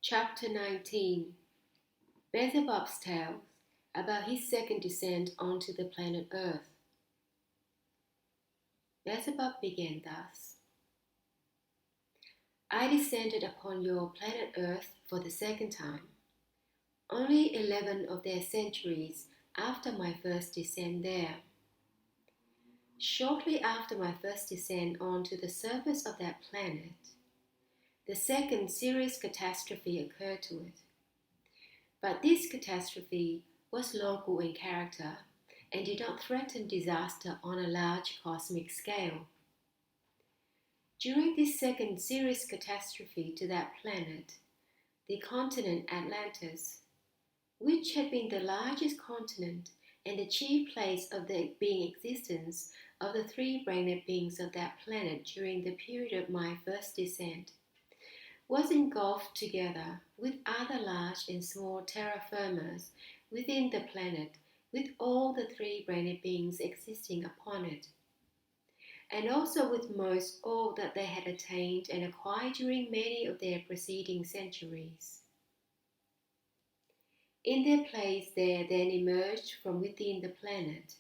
Chapter 19 Beelzebub's tales about his second descent onto the planet Earth. Beelzebub began thus: I descended upon your planet Earth for the second time, only 11 of their centuries after my first descent there. Shortly after my first descent onto the surface of that planet, the second serious catastrophe occurred to it. But this catastrophe was local in character and did not threaten disaster on a large cosmic scale. During this second serious catastrophe to that planet, the continent Atlantis, which had been the largest continent and the chief place of the being existence of the three-brained beings of that planet during the period of my first descent, was engulfed together with other large and small terra firmas within the planet, with all the three-brained beings existing upon it, and also with most all that they had attained and acquired during many of their preceding centuries. In their place there then emerged from within the planet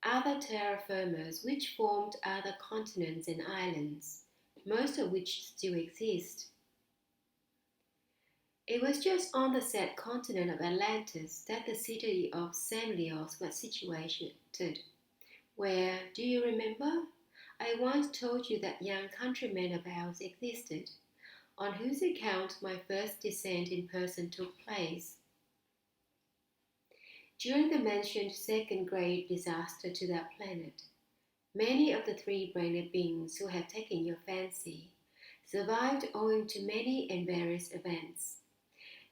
other terra firmas which formed other continents and islands, most of which still exist. It was just on the said continent of Atlantis that the city of Semlios was situated, where, do you remember, I once told you that young countrymen of ours existed, on whose account my first descent in person took place. During the mentioned second great disaster to that planet, many of the three-brained beings who have taken your fancy survived owing to many and various events,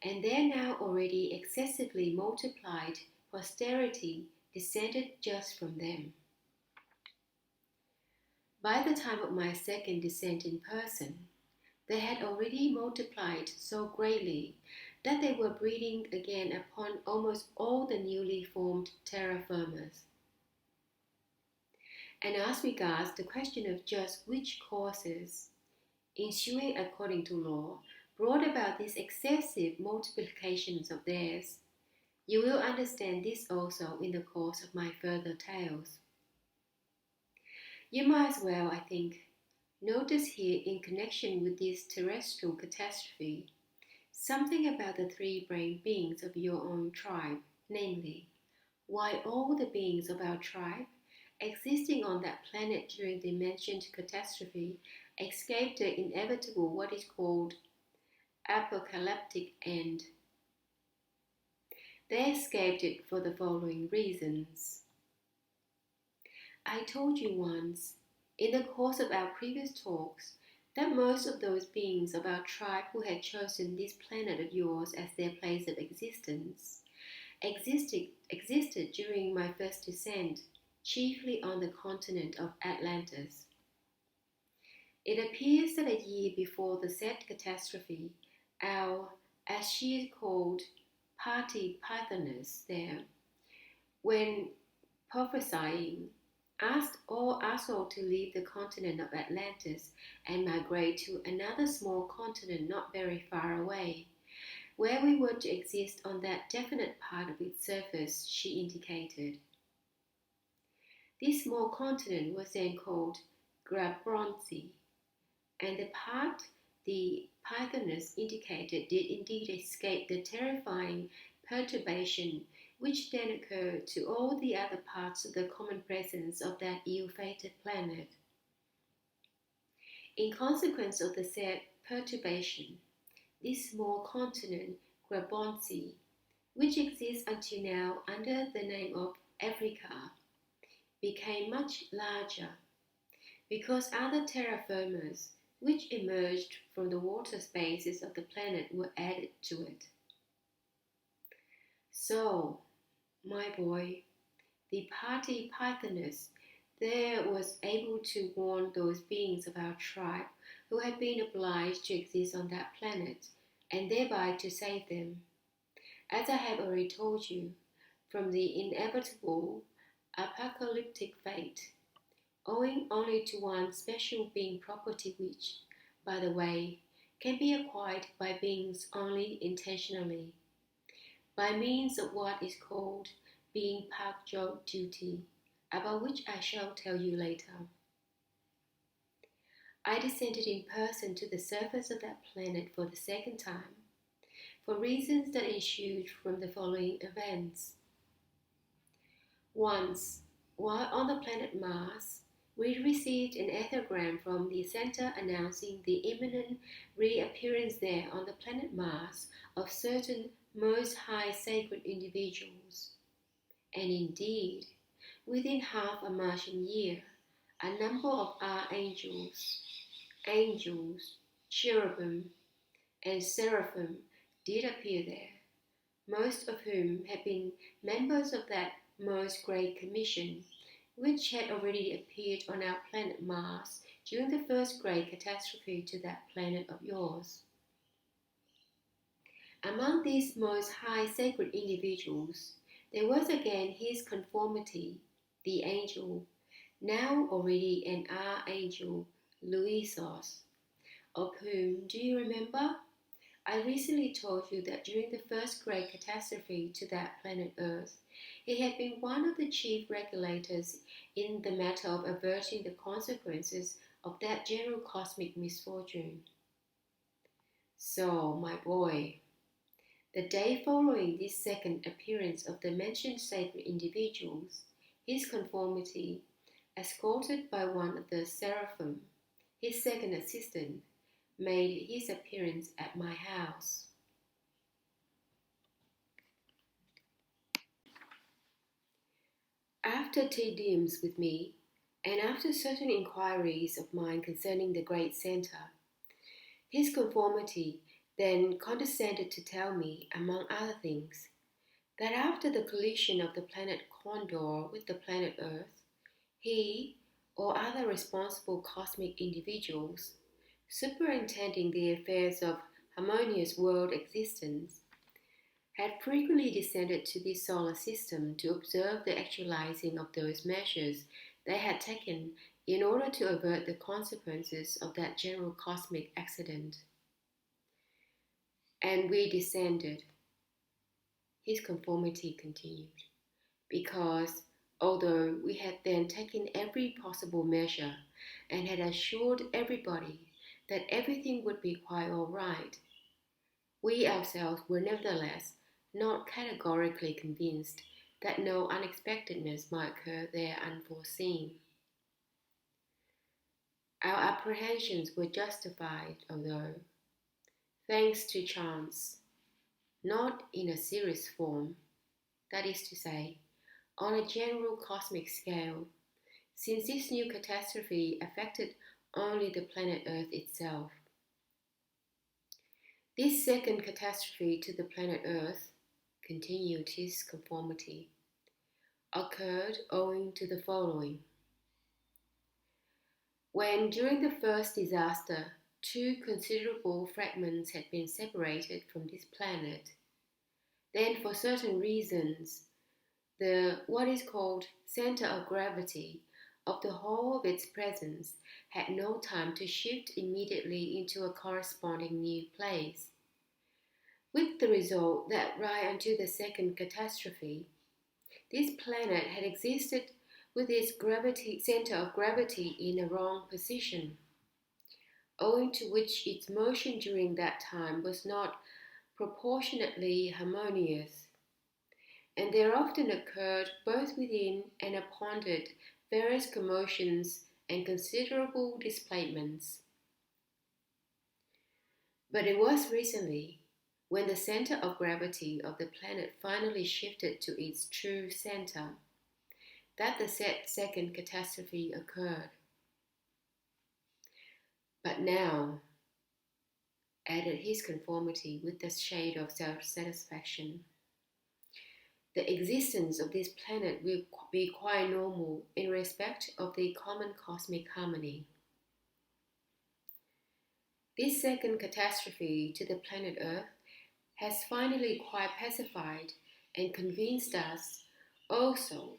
and their now already excessively multiplied posterity descended just from them. By the time of my second descent in person, they had already multiplied so greatly that they were breeding again upon almost all the newly formed terra firmas. And as regards the question of just which causes, ensuing according to law, brought about these excessive multiplications of theirs, you will understand this also in the course of my further tales. You might as well, I think, notice here in connection with this terrestrial catastrophe something about the three-brained beings of your own tribe, namely, why all the beings of our tribe existing on that planet during the mentioned catastrophe escaped the inevitable what is called apocalyptic end. They escaped it for the following reasons. I told you once, in the course of our previous talks, that most of those beings of our tribe who had chosen this planet of yours as their place of existence existed during my first descent, chiefly on the continent of Atlantis. It appears that a year before the said catastrophe, our, as she is called, party pythoness there, when prophesying, asked us all to leave the continent of Atlantis and migrate to another small continent not very far away, where we were to exist on that definite part of its surface she indicated. This small continent was then called Grabontzi, and the part the pythoness indicated did indeed escape the terrifying perturbation which then occurred to all the other parts of the common presence of that ill-fated planet. In consequence of the said perturbation, this small continent, Grabontzi, which exists until now under the name of Africa, became much larger, because other terra firmas which emerged from the water spaces of the planet were added to it. So, my boy, the party pythoness there was able to warn those beings of our tribe who had been obliged to exist on that planet, and thereby to save them, as I have already told you, from the inevitable apocalyptic fate, owing only to one special being property which, by the way, can be acquired by beings only intentionally, by means of what is called being-Partkdolg-duty, about which I shall tell you later. I descended in person to the surface of that planet for the second time, for reasons that ensued from the following events. Once, while on the planet Mars, we received an ethergram from the center announcing the imminent reappearance there on the planet Mars of certain most high sacred individuals. And indeed, within half a Martian year, a number of archangels, angels, cherubim, and seraphim did appear there, most of whom had been members of that most great commission, which had already appeared on our planet Mars during the first great catastrophe to that planet of yours. Among these most high sacred individuals, there was again his conformity, the angel, now already an archangel, Luisos, of whom, do you remember? I recently told you that during the first great catastrophe to that planet Earth, he had been one of the chief regulators in the matter of averting the consequences of that general cosmic misfortune. So, my boy, the day following this second appearance of the mentioned sacred individuals, his conformity, escorted by one of the seraphim, his second assistant, made his appearance at my house. After tea dims with me, and after certain inquiries of mine concerning the great centre, his conformity then condescended to tell me, among other things, that after the collision of the planet Condor with the planet Earth, he, or other responsible cosmic individuals, superintending the affairs of harmonious world existence, had frequently descended to this solar system to observe the actualizing of those measures they had taken in order to avert the consequences of that general cosmic accident. And we descended, his conformity continued, because although we had then taken every possible measure and had assured everybody that everything would be quite all right, we ourselves were nevertheless not categorically convinced that no unexpectedness might occur there unforeseen. Our apprehensions were justified, although, thanks to chance, not in a serious form, that is to say, on a general cosmic scale, since this new catastrophe affected only the planet Earth itself. This second catastrophe to the planet Earth, continued his conformity, occurred owing to the following. When during the first disaster, two considerable fragments had been separated from this planet, then for certain reasons, the what is called center of gravity of the whole of its presence had no time to shift immediately into a corresponding new place, with the result that right until the second catastrophe, this planet had existed with its center of gravity in a wrong position, owing to which its motion during that time was not proportionately harmonious, and there often occurred both within and upon it various commotions and considerable displacements. But it was recently, when the center of gravity of the planet finally shifted to its true center, that the second catastrophe occurred. But now, added his conformity with the shade of self-satisfaction, the existence of this planet will be quite normal in respect of the common cosmic harmony. This second catastrophe to the planet Earth has finally quite pacified and convinced us also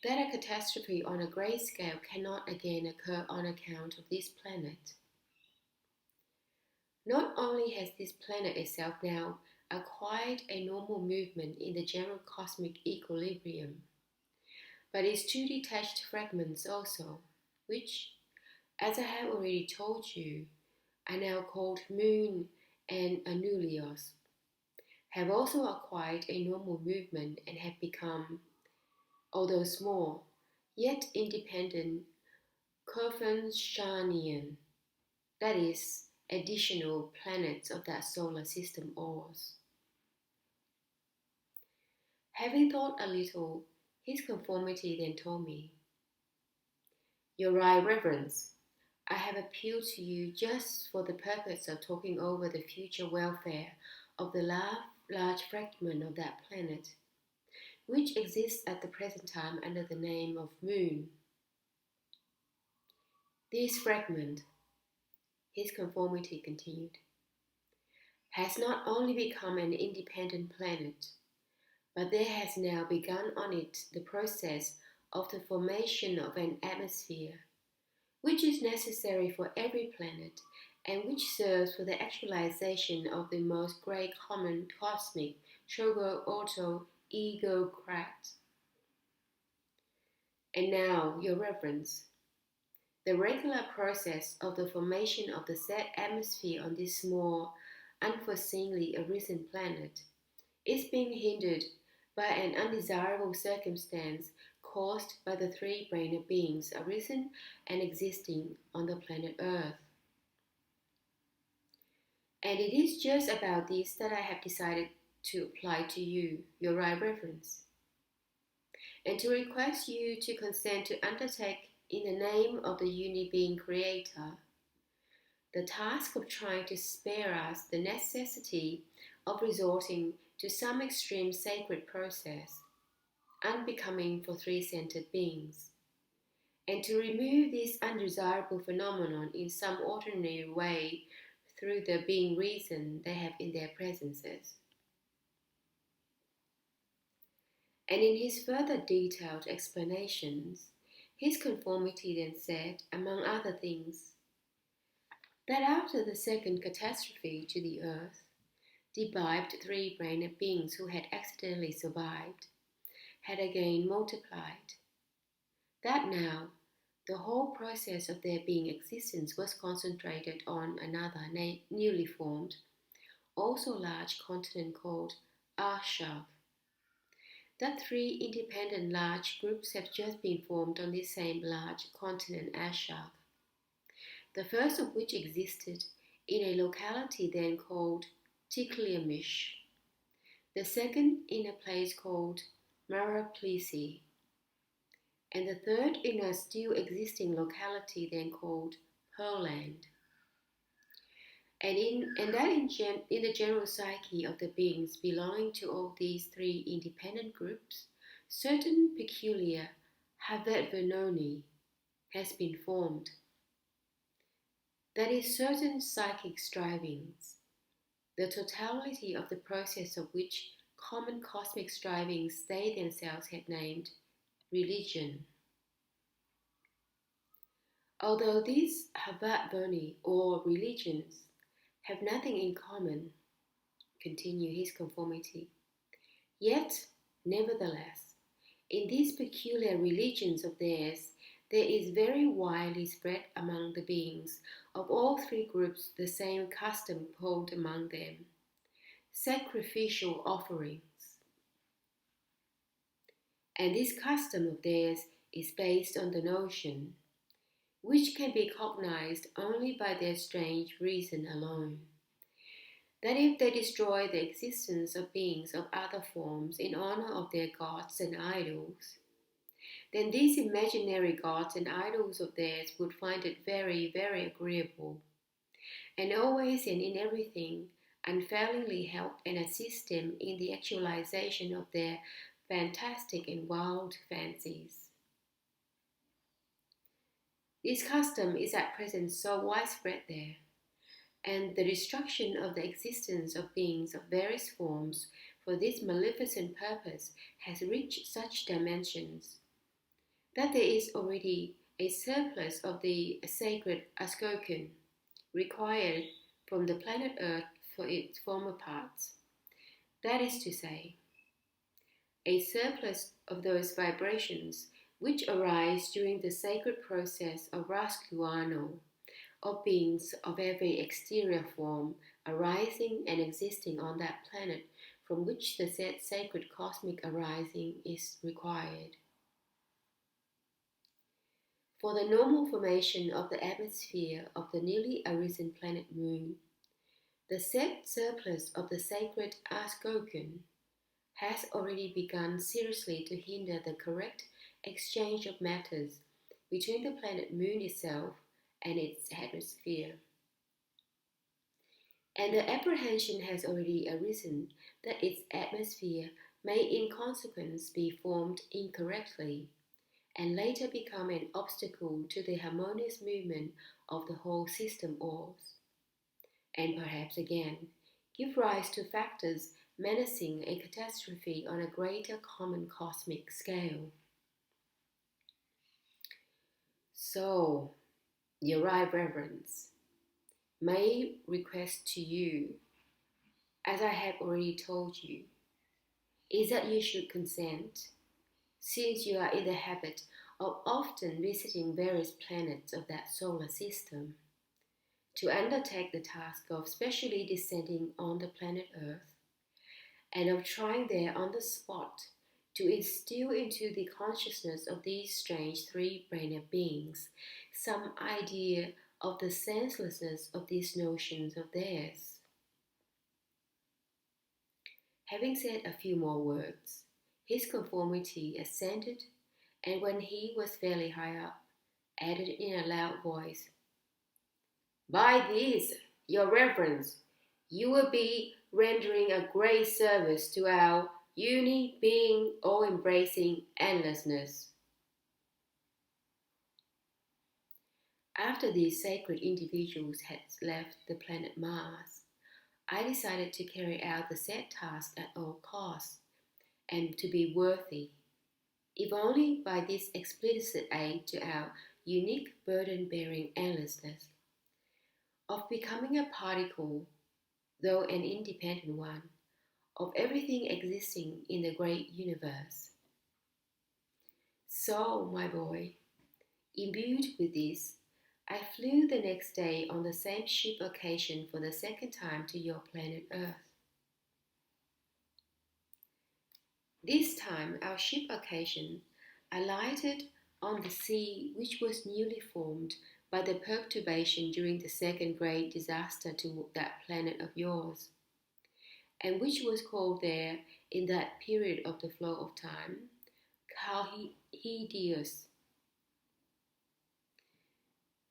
that a catastrophe on a great scale cannot again occur on account of this planet. Not only has this planet itself now acquired a normal movement in the general cosmic equilibrium, but its two detached fragments also, which, as I have already told you, are now called Moon and Arhoonilo, have also acquired a normal movement and have become, although small, yet independent Kofensharnian, that is, additional planets of that solar system ours. Having thought a little, his conformity then told me, "Your right, Reverence. I have appealed to you just for the purpose of talking over the future welfare of the large fragment of that planet, which exists at the present time under the name of Moon. This fragment," his conformity continued, "has not only become an independent planet, but there has now begun on it the process of the formation of an atmosphere, which is necessary for every planet and which serves for the actualization of the most great common cosmic Trogoautoegocrat. And now, Your Reverence, the regular process of the formation of the said atmosphere on this small, unforeseenly arisen planet is being hindered by an undesirable circumstance caused by the three-brained beings arisen and existing on the planet Earth. And it is just about this that I have decided to apply to you, Your Right Reverence, and to request you to consent to undertake in the name of the Uni-Being Creator the task of trying to spare us the necessity of resorting to some extreme sacred process, unbecoming for three-centered beings, and to remove this undesirable phenomenon in some ordinary way through the being reason they have in their presences." And in his further detailed explanations, his conformity then said, among other things, that after the second catastrophe to the earth, the imbibed three-brained beings who had accidentally survived had again multiplied, that now the whole process of their being existence was concentrated on another newly formed, also large continent called Ashark, that three independent large groups have just been formed on this same large continent Ashark, the first of which existed in a locality then called Tikliamish, the second in a place called Maralpleicie, and the third in a still existing locality then called Pearland. And in the general psyche of the beings belonging to all these three independent groups, certain peculiar Havatvernoni has been formed. That is, certain psychic strivings, the totality of the process of which common cosmic strivings they themselves had named religion. Although these Havatvernoni, or religions, have nothing in common, continue his conformity, yet, nevertheless, in these peculiar religions of theirs, there is very widely spread among the beings of all three groups the same custom called among them sacrificial offerings. And this custom of theirs is based on the notion, which can be cognized only by their strange reason alone, that if they destroy the existence of beings of other forms in honor of their gods and idols, then these imaginary gods and idols of theirs would find it very, very agreeable, and always and in everything unfailingly help and assist them in the actualization of their fantastic and wild fancies. This custom is at present so widespread there, and the destruction of the existence of beings of various forms for this maleficent purpose has reached such dimensions, that there is already a surplus of the Sacred-Askokin required from the planet Earth for its former parts. That is to say, a surplus of those vibrations which arise during the sacred process of Rascooarno, of beings of every exterior form arising and existing on that planet from which the said sacred cosmic arising is required. For the normal formation of the atmosphere of the newly arisen planet Moon, the said surplus of the Sacred-Askokin has already begun seriously to hinder the correct exchange of matters between the planet Moon itself and its atmosphere. And the apprehension has already arisen that its atmosphere may in consequence be formed incorrectly, and later become an obstacle to the harmonious movement of the whole system orbs, and perhaps again give rise to factors menacing a catastrophe on a greater common cosmic scale. So, your right reverence, my request to you, as I have already told you, is that you should consent, since you are in the habit of often visiting various planets of that solar system, to undertake the task of specially descending on the planet Earth, and of trying there on the spot to instill into the consciousness of these strange three-brained beings some idea of the senselessness of these notions of theirs. Having said a few more words, his conformity assented, and when he was fairly high up, added in a loud voice, "By this, your reverence, you will be rendering a great service to our being all-embracing endlessness." After these sacred individuals had left the planet Mars, I decided to carry out the said task at all costs, and to be worthy, if only by this explicit aid to our unique burden-bearing endlessness, of becoming a particle, though an independent one, of everything existing in the great universe. So, my boy, imbued with this, I flew the next day on the same ship occasion for the second time to your planet Earth. This time our ship occasion alighted on the sea which was newly formed by the perturbation during the second great disaster to that planet of yours, and which was called there in that period of the flow of time Kolhidious.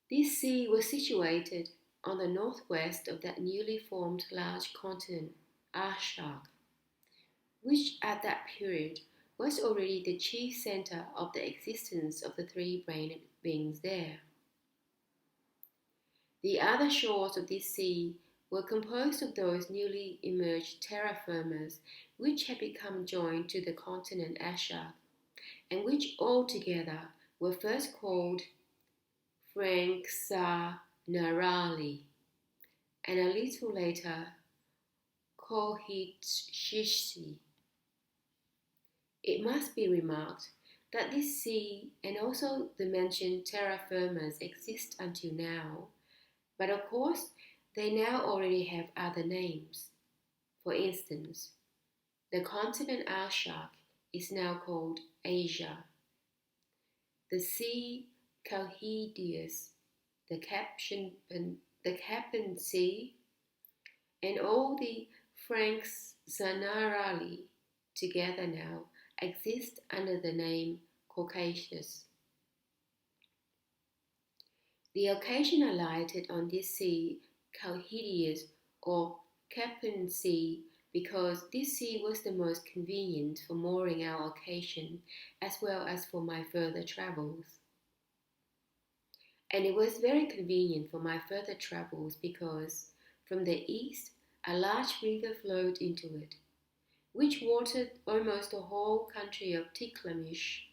This sea was situated on the northwest of that newly formed large continent, Ashark, which at that period was already the chief centre of the existence of the three-brained beings there. The other shores of this sea were composed of those newly emerged terra firmas which had become joined to the continent Ashark, and which altogether were first called Frianktzanarali, and a little later Kolhidshissi. It must be remarked that this sea and also the mentioned terra firmas exist until now, but of course they now already have other names. For instance, the continent Ashark is now called Asia, the sea Kolhidious, the Caspian Sea, and all the Frianktzanarali together now exist under the name Caucasus. The occasion alighted on this sea Kolhidious or Caspian Sea because this sea was the most convenient for mooring our occasion as well as for my further travels. And it was very convenient for my further travels because from the east a large river flowed into it, which watered almost the whole country of Tikliamish,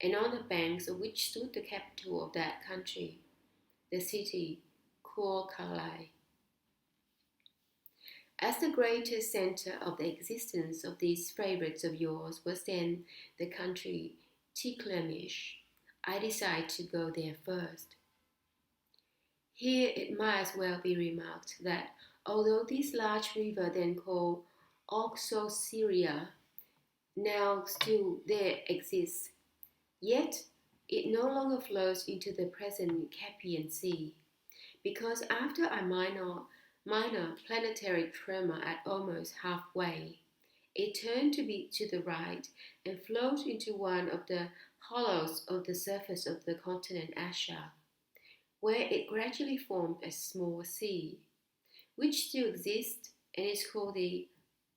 and on the banks of which stood the capital of that country, the city Koorkalai. As the greatest centre of the existence of these favourites of yours was then the country Tikliamish, I decided to go there first. Here it might as well be remarked that although this large river then called Oksoseria now still there exists, yet it no longer flows into the present Caspian Sea, because after a minor planetary tremor at almost halfway, it turned to the right and flowed into one of the hollows of the surface of the continent Ashark, where it gradually formed a small sea, which still exists and is called the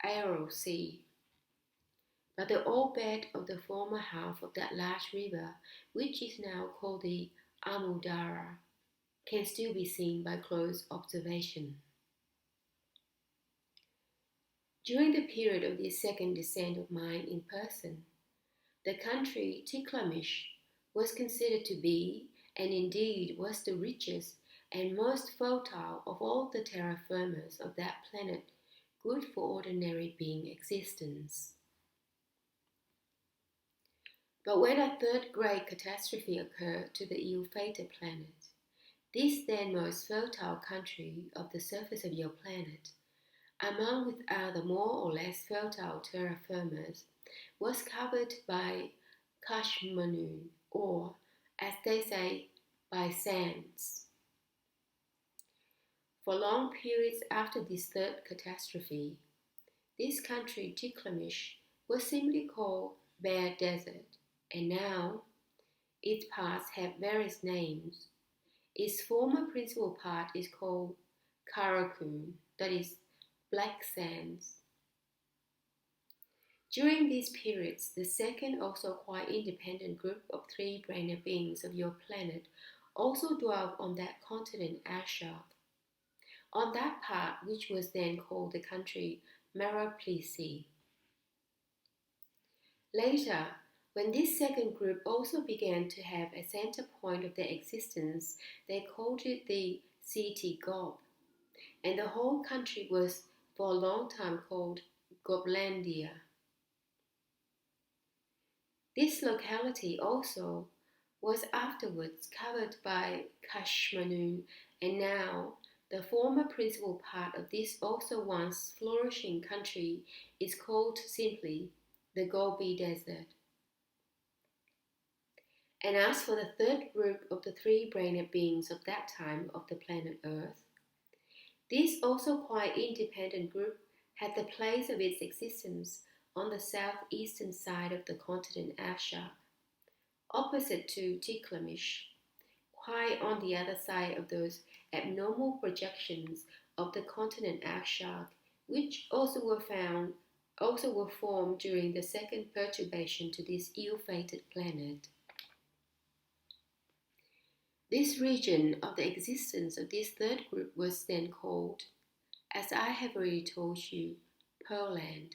Aral Sea. But the old bed of the former half of that large river, which is now called the Amudara, can still be seen by close observation. During the period of this second descent of mine in person, the country Tikliamish was considered to be, and indeed was, the richest and most fertile of all the terra firmas of that planet, good for ordinary being existence. But when a third great catastrophe occurred to the ill-fated planet, this then most fertile country of the surface of your planet, among with other more or less fertile terra firmas, was covered by Kashmanoon, or, as they say, by sands. For long periods after this third catastrophe, this country Tikliamish was simply called Bare Desert, and now its parts have various names. Its former principal part is called Karakoon, that is, black sands. During these periods, the second, also quite independent group of three-brained beings of your planet also dwelt on that continent Ashark, on that part which was then called the country Maralpleicie. Later, when this second group also began to have a centre point of their existence, they called it the city Gob, and the whole country was for a long time called Goblandia. This locality also was afterwards covered by Kashmanoon, and now the former principal part of this also once flourishing country is called simply the Gobi Desert. And as for the third group of the three-brained beings of that time of the planet Earth, this also quite independent group had the place of its existence on the southeastern side of the continent Ashark, opposite to Tikliamish, quite on the other side of those abnormal projections of the continent Ashark, which also were formed during the second perturbation to this ill-fated planet. This region of the existence of this third group was then called, as I have already told you, Pearland.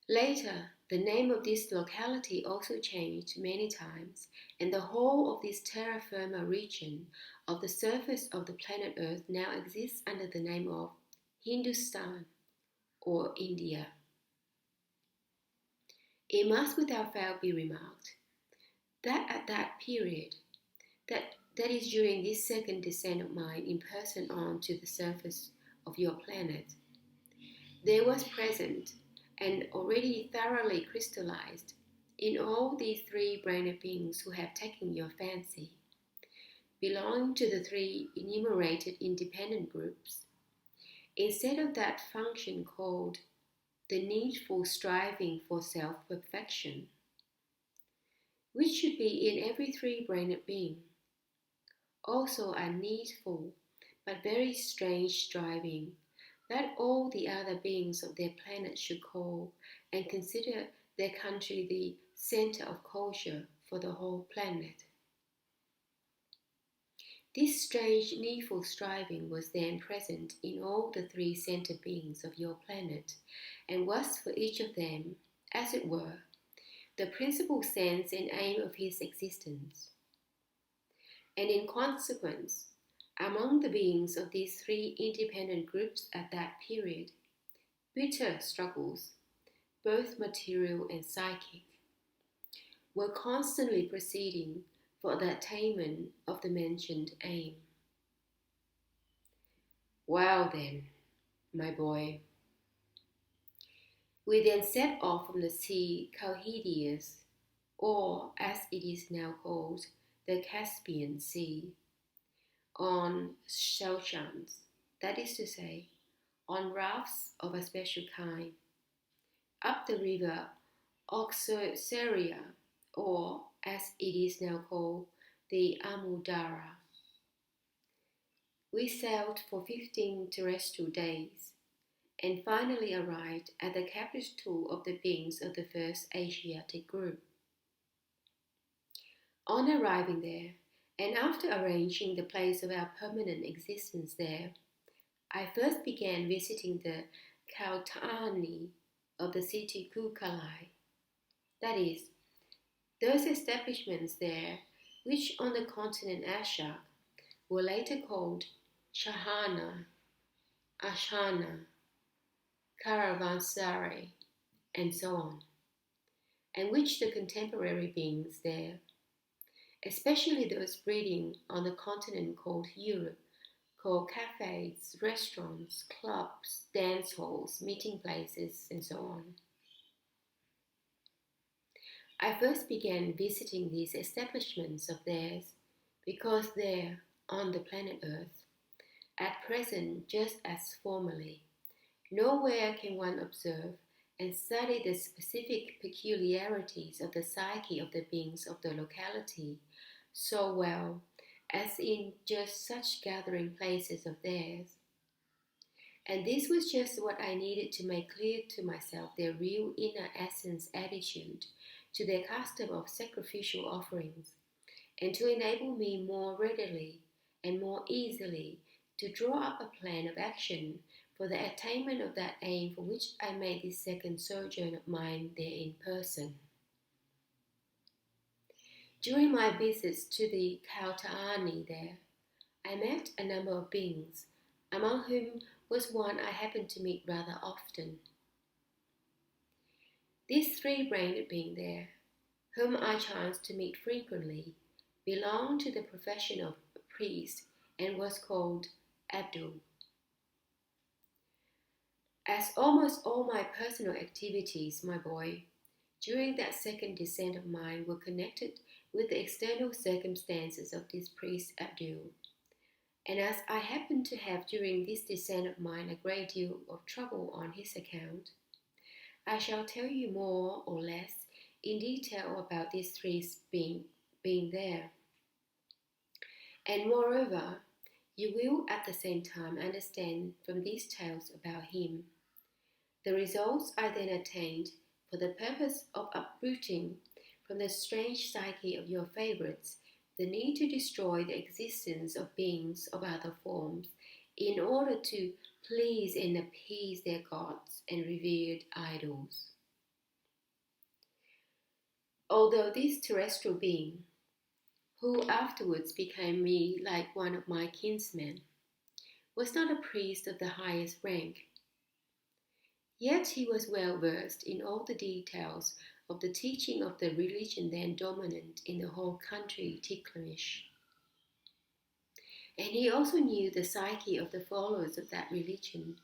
Later, the name of this locality also changed many times, and the whole of this terra firma region of the surface of the planet Earth now exists under the name of Hindustan, or India. It must without fail be remarked that at that period, that is during this second descent of mine in person on to the surface of your planet, there was present and already thoroughly crystallized in all these three-brained beings who have taken your fancy, belonging to the three enumerated independent groups, instead of that function called the needful striving for self-perfection, which should be in every three-brained being, also a needful but very strange striving that all the other beings of their planet should call and consider their country the centre of culture for the whole planet. This strange needful striving was then present in all the three centre beings of your planet, and was for each of them, as it were, the principal sense and aim of his existence. And in consequence, Among the beings of these three independent groups at that period, bitter struggles, both material and psychic, were constantly proceeding for the attainment of the mentioned aim. Well then, my boy, we then set off from the sea Kolhidious, or as it is now called, the Caspian Sea, on Selchans, that is to say, on rafts of a special kind, up the river Oksoseria, or as it is now called, the Amudara. We sailed for 15 terrestrial days, and finally arrived at the capital of the beings of the first Asiatic group. On arriving there, and after arranging the place of our permanent existence there, I first began visiting the Kaltaani of the city Koorkalai, that is, those establishments there which on the continent Ashark were later called Shahana, Ashana, Caravansari, and so on, and which the contemporary beings there, especially those breeding on the continent called Europe, called cafes, restaurants, clubs, dance halls, meeting places, and so on. I first began visiting these establishments of theirs because there, on the planet Earth, at present just as formerly, nowhere can one observe and study the specific peculiarities of the psyche of the beings of the locality so well as in just such gathering places of theirs. And this was just what I needed to make clear to myself their real inner essence attitude to their custom of sacrificial offerings, and to enable me more readily and more easily to draw up a plan of action for the attainment of that aim for which I made this second sojourn of mine there in person. During my visits to the Kaltaani there, I met a number of beings, among whom was one I happened to meet rather often. This three-brained being there, whom I chanced to meet frequently, belonged to the profession of priest and was called Abdul. As almost all my personal activities, my boy, during that second descent of mine were connected with the external circumstances of this priest Abdul, and as I happened to have during this descent of mine a great deal of trouble on his account, I shall tell you more or less in detail about these three being there. And moreover, you will at the same time understand from these tales about him the results I then attained for the purpose of uprooting from the strange psyche of your favourites the need to destroy the existence of beings of other forms in order to please and appease their gods and revered idols. Although this terrestrial being, who afterwards became me like one of my kinsmen, was not a priest of the highest rank, yet he was well versed in all the details of the teaching of the religion then dominant in the whole country, Tikliamish. And he also knew the psyche of the followers of that religion,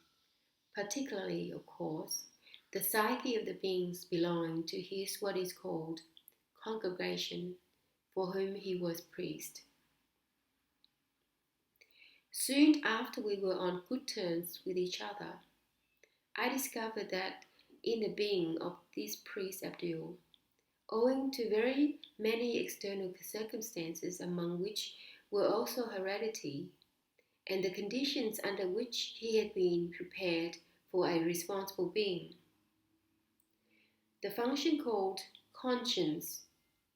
particularly, of course, the psyche of the beings belonging to his what is called congregation, for whom he was priest. Soon after we were on good terms with each other, I discovered that in the being of this priest Abdul, owing to very many external circumstances among which were also heredity, and the conditions under which he had been prepared for a responsible being, the function called conscience,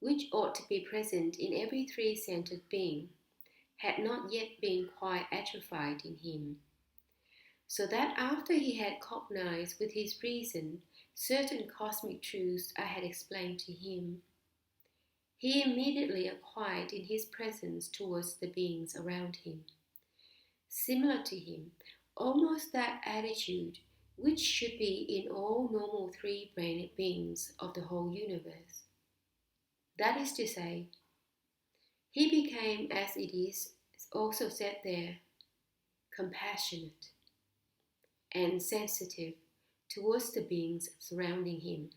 which ought to be present in every three-centered being, had not yet been quite atrophied in him, so that after he had cognized with his reason certain cosmic truths I had explained to him, he immediately acquired in his presence towards the beings around him similar to him, almost that attitude which should be in all normal three-brained beings of the whole universe. That is to say, he became, as it is also said there, compassionate and sensitive towards the beings surrounding him.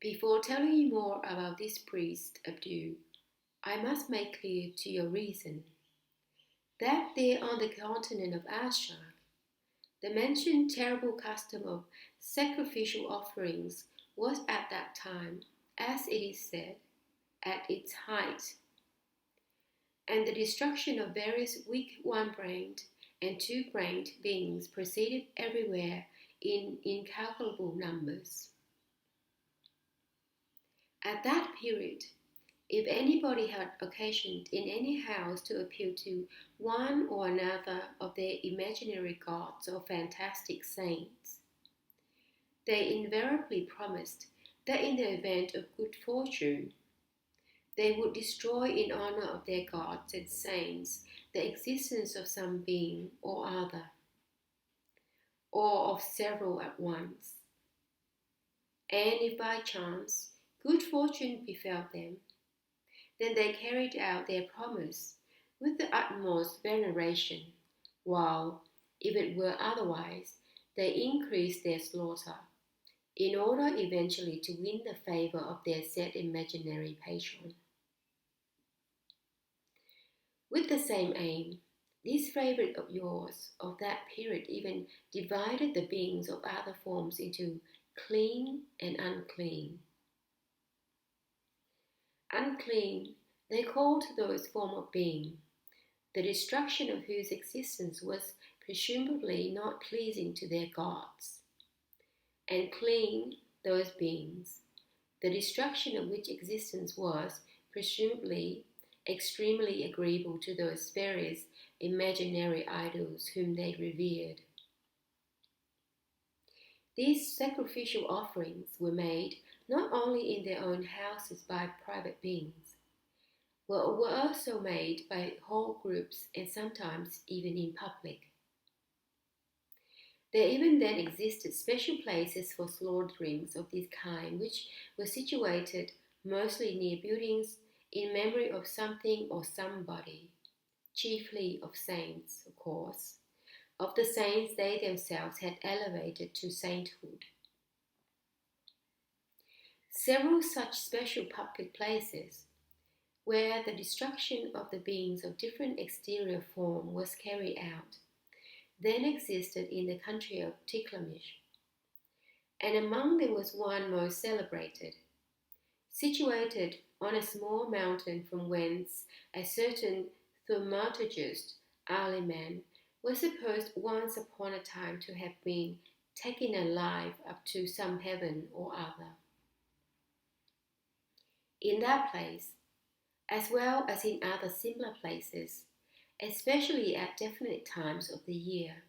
Before telling you more about this priest Abdu, I must make clear to your reason that there on the continent of Ashark, the mentioned terrible custom of sacrificial offerings was at that time, as it is said, at its height, and the destruction of various weak one-brained and two-brained beings proceeded everywhere in incalculable numbers. At that period, if anybody had occasioned in any house to appeal to one or another of their imaginary gods or fantastic saints, they invariably promised that in the event of good fortune, they would destroy in honor of their gods and saints the existence of some being or other, or of several at once. And if by chance good fortune befell them, then they carried out their promise with the utmost veneration, while, if it were otherwise, they increased their slaughter, in order eventually to win the favour of their said imaginary patron. With the same aim, this favourite of yours of that period even divided the beings of other forms into clean and unclean. Unclean they called those forms of being, the destruction of whose existence was presumably not pleasing to their gods, and clean those beings, the destruction of which existence was presumably extremely agreeable to those various imaginary idols whom they revered. These sacrificial offerings were made not only in their own houses by private beings, but were also made by whole groups and sometimes even in public. There even then existed special places for slaughterings of this kind, which were situated mostly near buildings in memory of something or somebody, chiefly of saints, of course, of the saints they themselves had elevated to sainthood. Several such special public places, where the destruction of the beings of different exterior form was carried out, then existed in the country of Tikliamish, and among them was one most celebrated, situated on a small mountain from whence a certain thaumaturgist man was supposed once upon a time to have been taken alive up to some heaven or other. In that place, as well as in other similar places, especially at definite times of the year,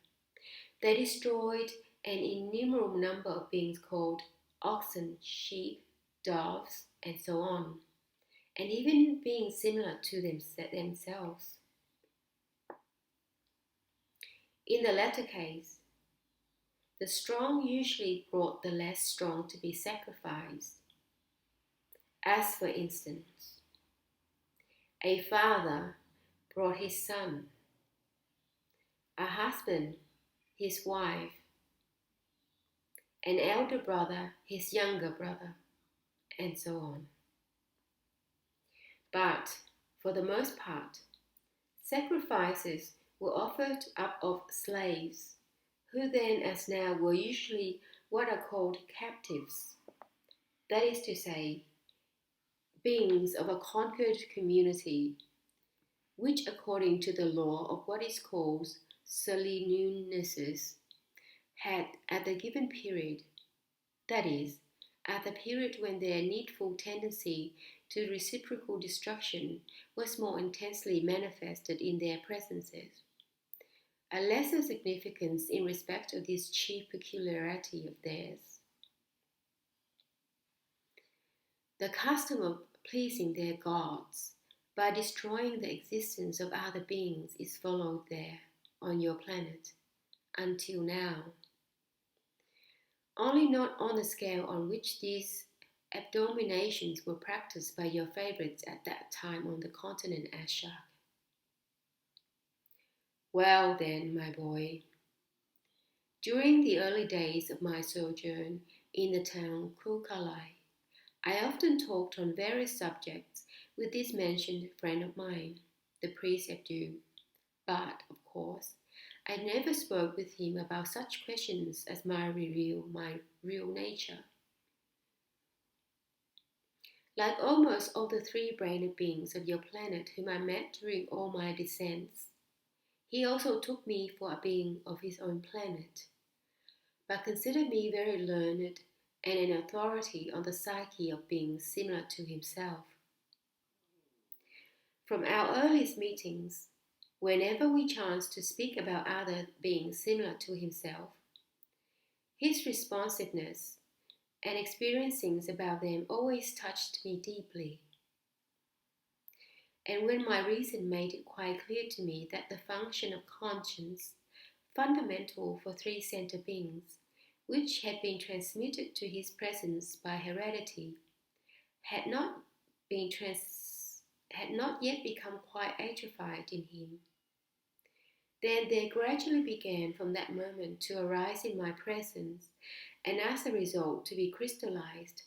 they destroyed an innumerable number of beings called oxen, sheep, doves, and so on, and even beings similar to themselves. In the latter case, the strong usually brought the less strong to be sacrificed, as for instance, a father brought his son, a husband his wife, an elder brother his younger brother, and so on. But, for the most part, sacrifices were offered up of slaves, who then as now were usually what are called captives, that is to say, beings of a conquered community, which according to the law of what is called Solioonensius, had at the given period, that is, at the period when their needful tendency to reciprocal destruction was more intensely manifested in their presences, a lesser significance in respect of this chief peculiarity of theirs. The custom of pleasing their gods by destroying the existence of other beings is followed there on your planet until now. Only not on the scale on which these abominations were practiced by your favorites at that time on the continent Ashark. Well then, my boy, during the early days of my sojourn in the town Koorkalai, I often talked on various subjects with this mentioned friend of mine, the priest Abdu, but, of course, I never spoke with him about such questions as my real nature. Like almost all the three-brained beings of your planet whom I met during all my descents, he also took me for a being of his own planet, but considered me very learned and an authority on the psyche of beings similar to himself. From our earliest meetings, whenever we chanced to speak about other beings similar to himself, his responsiveness and experiencings about them always touched me deeply. And when my reason made it quite clear to me that the function of conscience, fundamental for three-center beings, which had been transmitted to his presence by heredity, had not yet become quite atrophied in him, then there gradually began from that moment to arise in my presence, and as a result to be crystallized,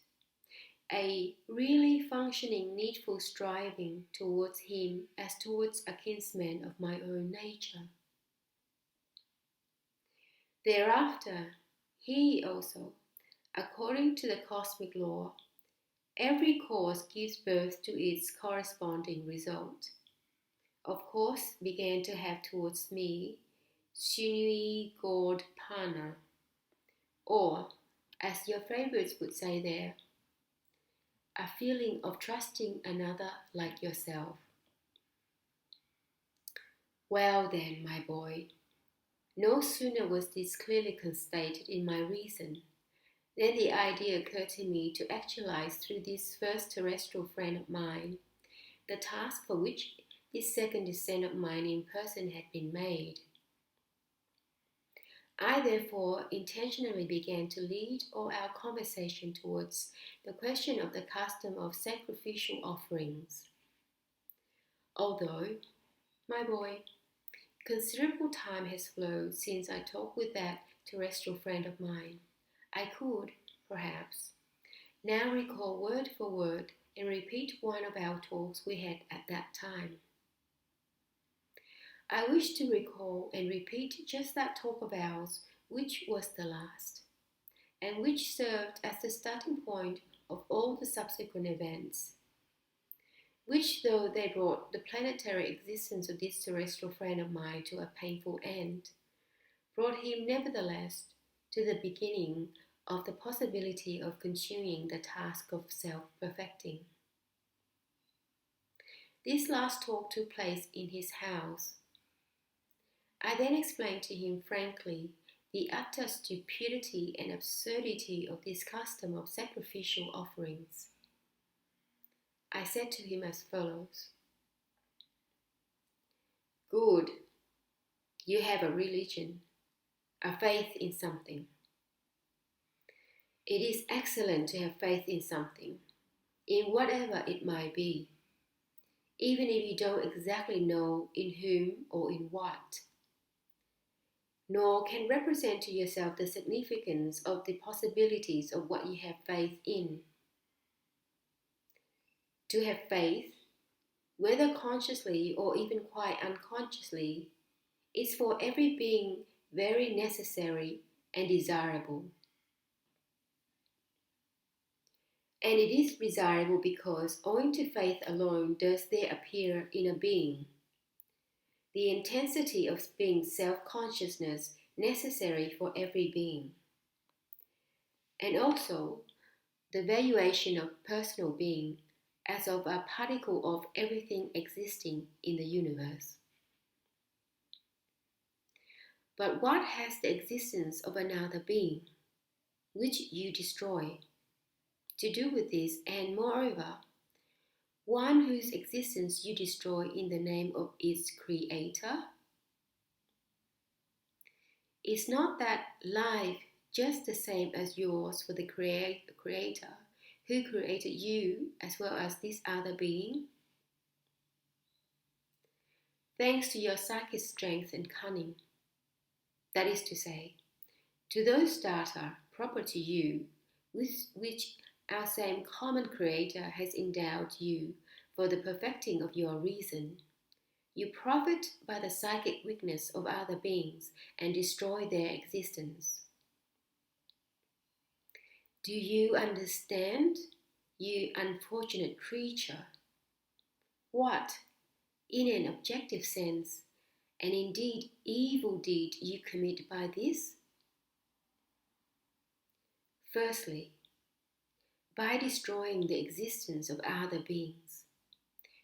a really functioning needful striving towards him as towards a kinsman of my own nature. Thereafter, he also, according to the cosmic law, every cause gives birth to its corresponding result, of course began to have towards me Silnooyegordpana, or, as your favorites would say there, a feeling of trusting another like yourself. Well then, my boy, no sooner was this clearly constated in my reason than the idea occurred to me to actualize through this first terrestrial friend of mine the task for which this second descent of mine in person had been made. I therefore intentionally began to lead all our conversation towards the question of the custom of sacrificial offerings. Although, my boy, considerable time has flowed since I talked with that terrestrial friend of mine, I could, perhaps, now recall word for word and repeat one of our talks we had at that time. I wish to recall and repeat just that talk of ours, which was the last, and which served as the starting point of all the subsequent events, which, though they brought the planetary existence of this terrestrial friend of mine to a painful end, brought him nevertheless to the beginning of the possibility of continuing the task of self-perfecting. This last talk took place in his house. I then explained to him frankly the utter stupidity and absurdity of this custom of sacrificial offerings. I said to him as follows: Good, you have a religion, a faith in something. It is excellent to have faith in something, in whatever it might be, even if you don't exactly know in whom or in what, nor can represent to yourself the significance of the possibilities of what you have faith in. To have faith, whether consciously or even quite unconsciously, is for every being very necessary and desirable. And it is desirable because, owing to faith alone, does there appear in a being the intensity of being self-consciousness necessary for every being, and also the valuation of personal being as of a particle of everything existing in the universe. But what has the existence of another being, which you destroy, to do with this? And moreover, one whose existence you destroy in the name of its creator? Is not that life just the same as yours for the creator who created you as well as this other being? Thanks to your psychic strength and cunning, that is to say, to those data proper to you, with which our same common creator has endowed you for the perfecting of your reason, you profit by the psychic weakness of other beings and destroy their existence. Do you understand, you unfortunate creature, what, in an objective sense, and indeed evil deed you commit by this? Firstly, by destroying the existence of other beings,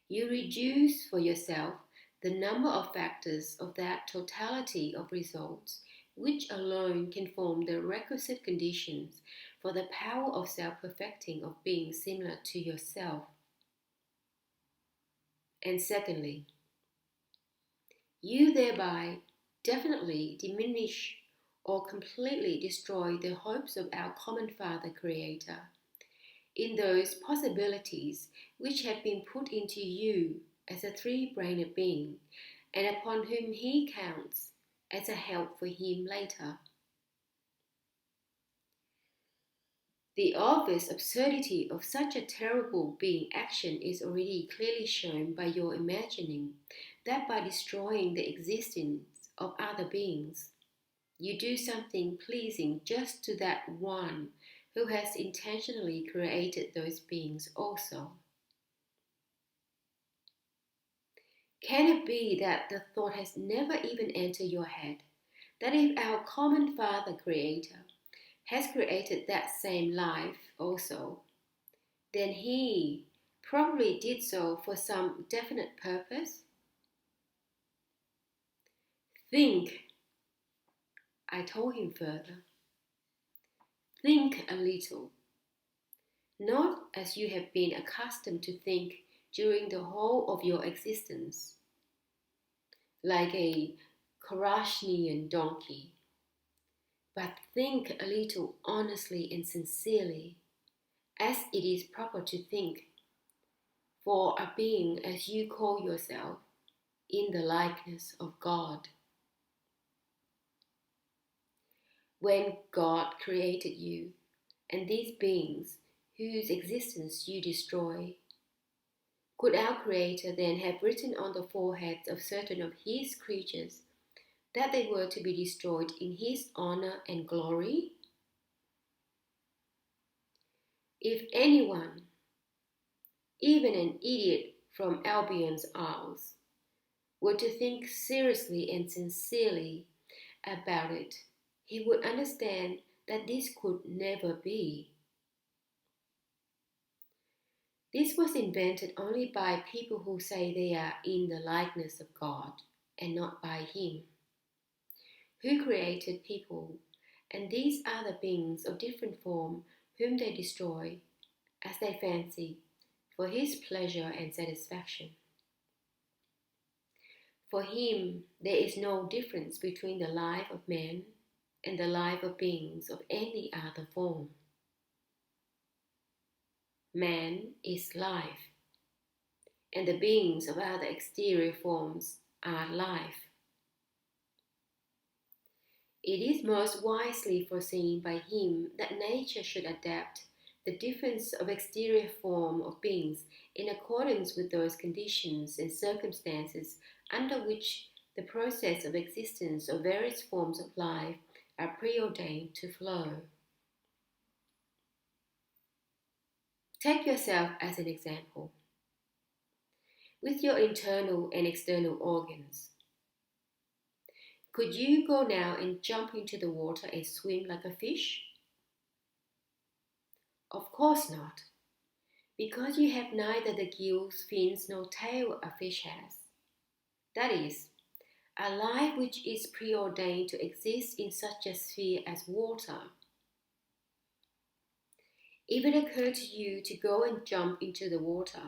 you reduce for yourself the number of factors of that totality of results which alone can form the requisite conditions for the power of self-perfecting of beings similar to yourself. And secondly, you thereby definitely diminish or completely destroy the hopes of our common Father Creator in those possibilities which have been put into you as a three-brained being and upon whom He counts as a help for Him later. The obvious absurdity of such a terrible being action is already clearly shown by your imagining that by destroying the existence of other beings, you do something pleasing just to that one who has intentionally created those beings also. Can it be that the thought has never even entered your head that if our common Father Creator has created that same life also, then He probably did so for some definite purpose? Think, I told him further, think a little, not as you have been accustomed to think during the whole of your existence, like a Khorassanian donkey, but think a little honestly and sincerely, as it is proper to think, for a being as you call yourself, in the likeness of God. When God created you, and these beings whose existence you destroy, could our Creator then have written on the foreheads of certain of His creatures that they were to be destroyed in His honor and glory? If anyone, even an idiot from Albion's Isles, were to think seriously and sincerely about it, he would understand that this could never be. This was invented only by people who say they are in the likeness of God and not by Him, who created people and these other beings of different form whom they destroy, as they fancy, for His pleasure and satisfaction. For Him there is no difference between the life of man and the life of beings of any other form. Man is life, and the beings of other exterior forms are life. It is most wisely foreseen by Him that nature should adapt the difference of exterior form of beings in accordance with those conditions and circumstances under which the process of existence of various forms of life are preordained to flow. Take yourself as an example. With your internal and external organs, could you go now and jump into the water and swim like a fish? Of course not, because you have neither the gills, fins, nor tail a fish has. That is, a life which is preordained to exist in such a sphere as water. If it occurred to you to go and jump into the water,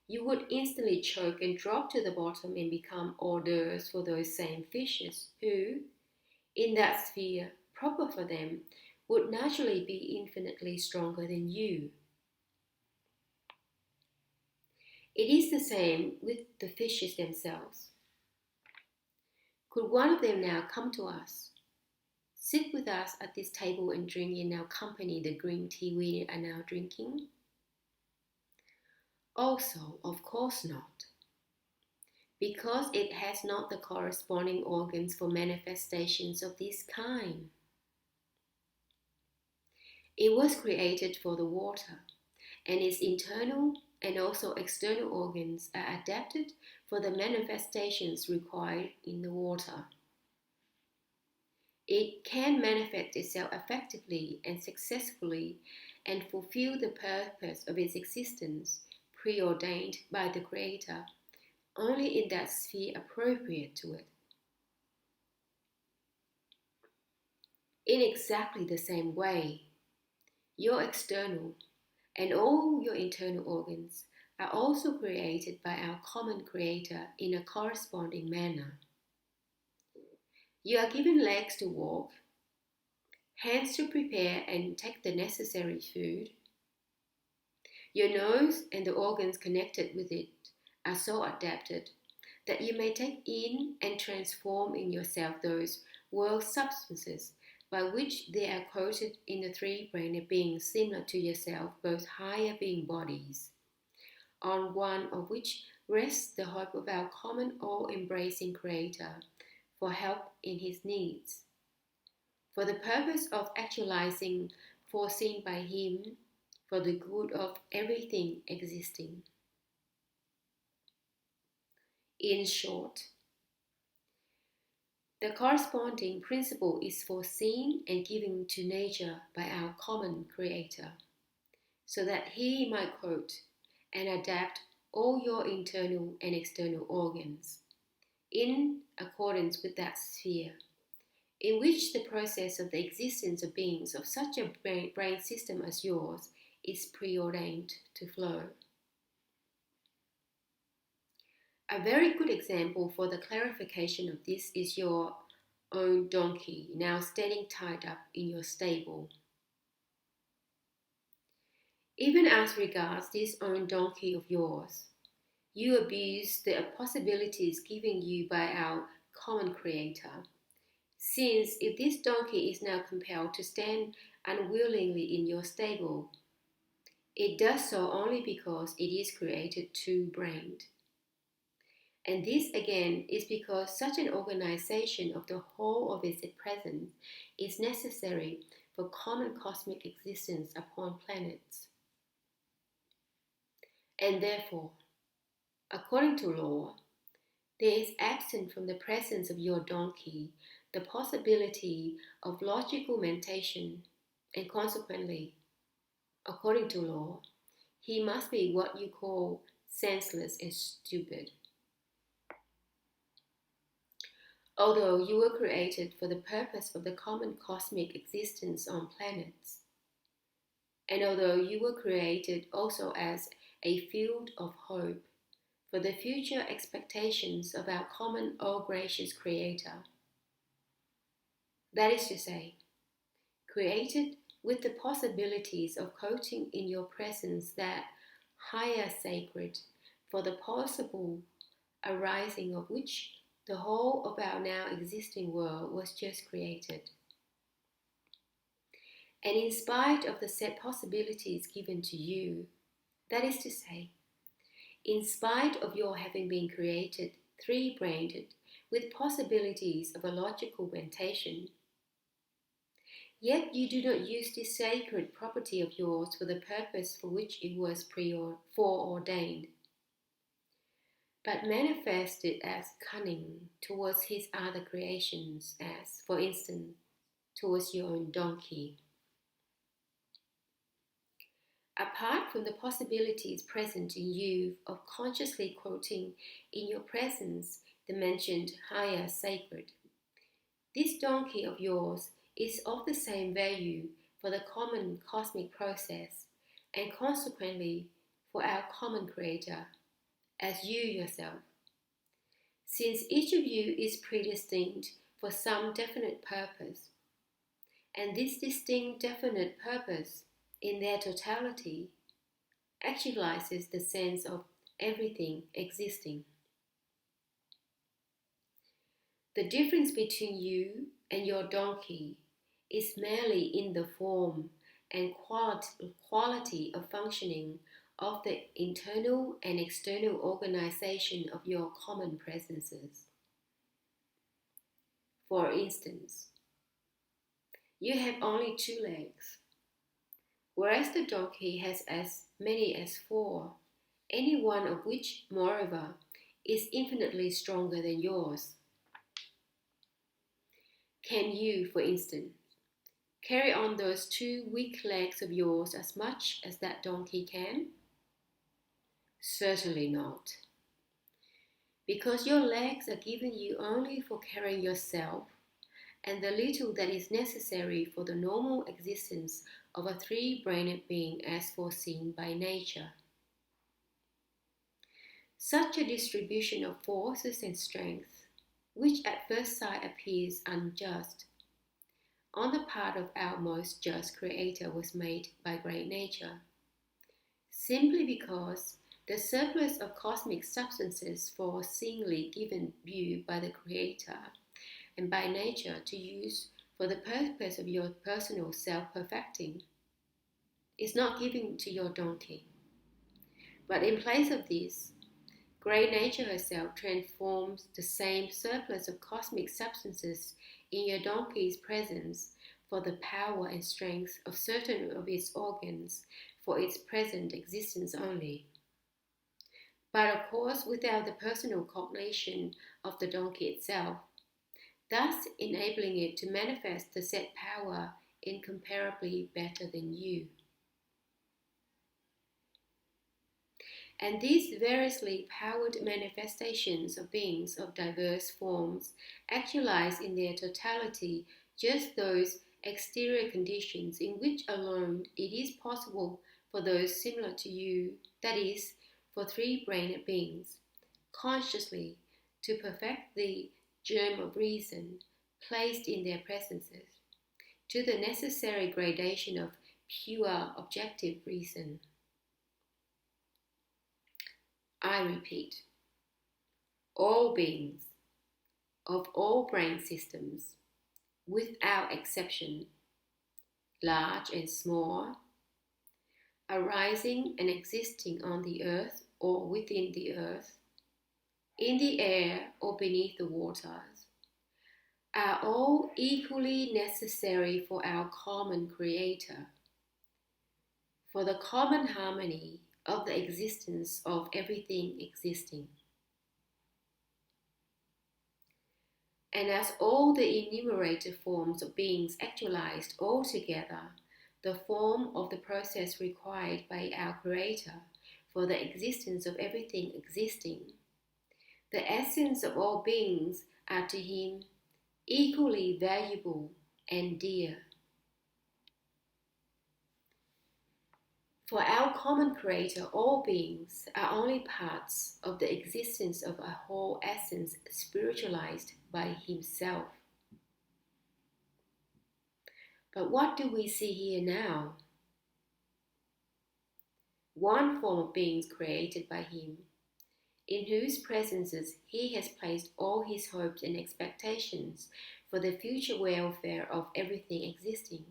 you would instantly choke and drop to the bottom and become hors d'oeuvres for those same fishes who, in that sphere proper for them, would naturally be infinitely stronger than you. It is the same with the fishes themselves. Could one of them now come to us, sit with us at this table and drink in our company the green tea we are now drinking? Also, of course not, because it has not the corresponding organs for manifestations of this kind. It was created for the water, and its internal and also external organs are adapted for the manifestations required in the water. It can manifest itself effectively and successfully and fulfill the purpose of its existence preordained by the Creator only in that sphere appropriate to it. In exactly the same way, your external and all your internal organs are also created by our common Creator in a corresponding manner. You are given legs to walk, hands to prepare and take the necessary food. Your nose and the organs connected with it are so adapted that you may take in and transform in yourself those world substances by which they are coated in the three-brained beings similar to yourself, both higher being bodies, on one of which rests the hope of our common all-embracing Creator for help in his needs, for the purpose of actualizing foreseen by him for the good of everything existing. In short, the corresponding principle is foreseen and given to nature by our common Creator, so that he might quote and adapt all your internal and external organs in accordance with that sphere, in which the process of the existence of beings of such a brain system as yours is preordained to flow. A very good example for the clarification of this is your own donkey now standing tied up in your stable. Even as regards this own donkey of yours, you abuse the possibilities given you by our common Creator, since if this donkey is now compelled to stand unwillingly in your stable, it does so only because it is created two-brained. And this again is because such an organization of the whole of its presence is necessary for common cosmic existence upon planets. And therefore, according to law, there is absent from the presence of your donkey the possibility of logical mentation, and consequently, according to law, he must be what you call senseless and stupid. Although you were created for the purpose of the common cosmic existence on planets, and although you were created also as a field of hope for the future expectations of our common all-gracious Creator, that is to say, created with the possibilities of quoting in your presence that higher sacred for the possible arising of which the whole of our now existing world was just created. And in spite of the set possibilities given to you, that is to say, in spite of your having been created three-brained with possibilities of a logical mentation, yet you do not use this sacred property of yours for the purpose for which it was foreordained, but manifest it as cunning towards his other creations, as, for instance, towards your own donkey. Apart from the possibilities present in you of consciously quoting in your presence the mentioned higher sacred, this donkey of yours is of the same value for the common cosmic process and consequently for our common Creator as you yourself, since each of you is predestined for some definite purpose, and this distinct definite purpose in their totality actualizes the sense of everything existing. The difference between you and your donkey is merely in the form and quality of functioning of the internal and external organization of your common presences. For instance, you have only 2 legs, whereas the donkey has as many as 4, any one of which, moreover, is infinitely stronger than yours. Can you, for instance, carry on those 2 weak legs of yours as much as that donkey can? Certainly not. Because your legs are given you only for carrying yourself and the little that is necessary for the normal existence of a 3-brained being as foreseen by nature. Such a distribution of forces and strength, which at first sight appears unjust, on the part of our most just Creator was made by great nature, simply because the surplus of cosmic substances foreseeingly given you by the Creator and by nature to use for the purpose of your personal self-perfecting is not given to your donkey. But in place of this, great nature herself transforms the same surplus of cosmic substances in your donkey's presence for the power and strength of certain of its organs for its present existence only. But of course without the personal cognition of the donkey itself, thus enabling it to manifest the said power incomparably better than you. And these variously powered manifestations of beings of diverse forms actualize in their totality just those exterior conditions in which alone it is possible for those similar to you, that is, for 3-brained beings, consciously to perfect the germ of reason placed in their presences, to the necessary gradation of pure objective reason. I repeat, all beings of all brain systems, without exception, large and small, arising and existing on the earth or within the earth, in the air or beneath the waters, are all equally necessary for our common Creator, for the common harmony of the existence of everything existing. And as all the enumerated forms of beings actualized all together, the form of the process required by our Creator for the existence of everything existing, the essence of all beings are to Him equally valuable and dear. For our common Creator, all beings are only parts of the existence of a whole essence spiritualized by Himself. But what do we see here now? One form of beings created by Him, in whose presences He has placed all His hopes and expectations for the future welfare of everything existing.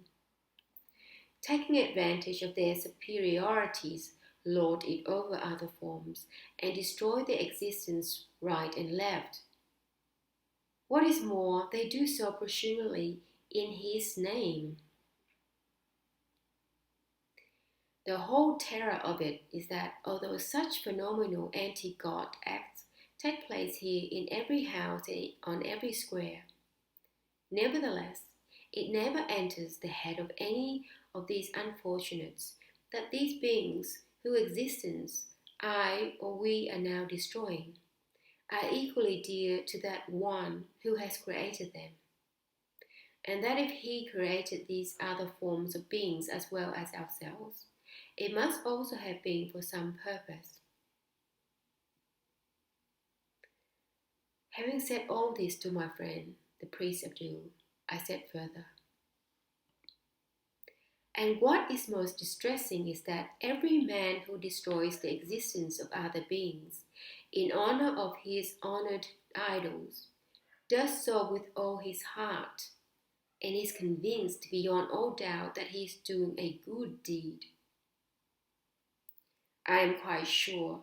Taking advantage of their superiorities, lord it over other forms and destroy their existence right and left. What is more, they do so presumably in His name. The whole terror of it is that although such phenomenal anti-God acts take place here in every house and on every square, nevertheless, it never enters the head of any of these unfortunates that these beings whose existence I or we are now destroying are equally dear to that one who has created them, and that if He created these other forms of beings as well as ourselves, it must also have been for some purpose. Having said all this to my friend, the priest Abdul, I said further, and what is most distressing is that every man who destroys the existence of other beings in honor of his honored idols does so with all his heart and is convinced beyond all doubt that he is doing a good deed. I am quite sure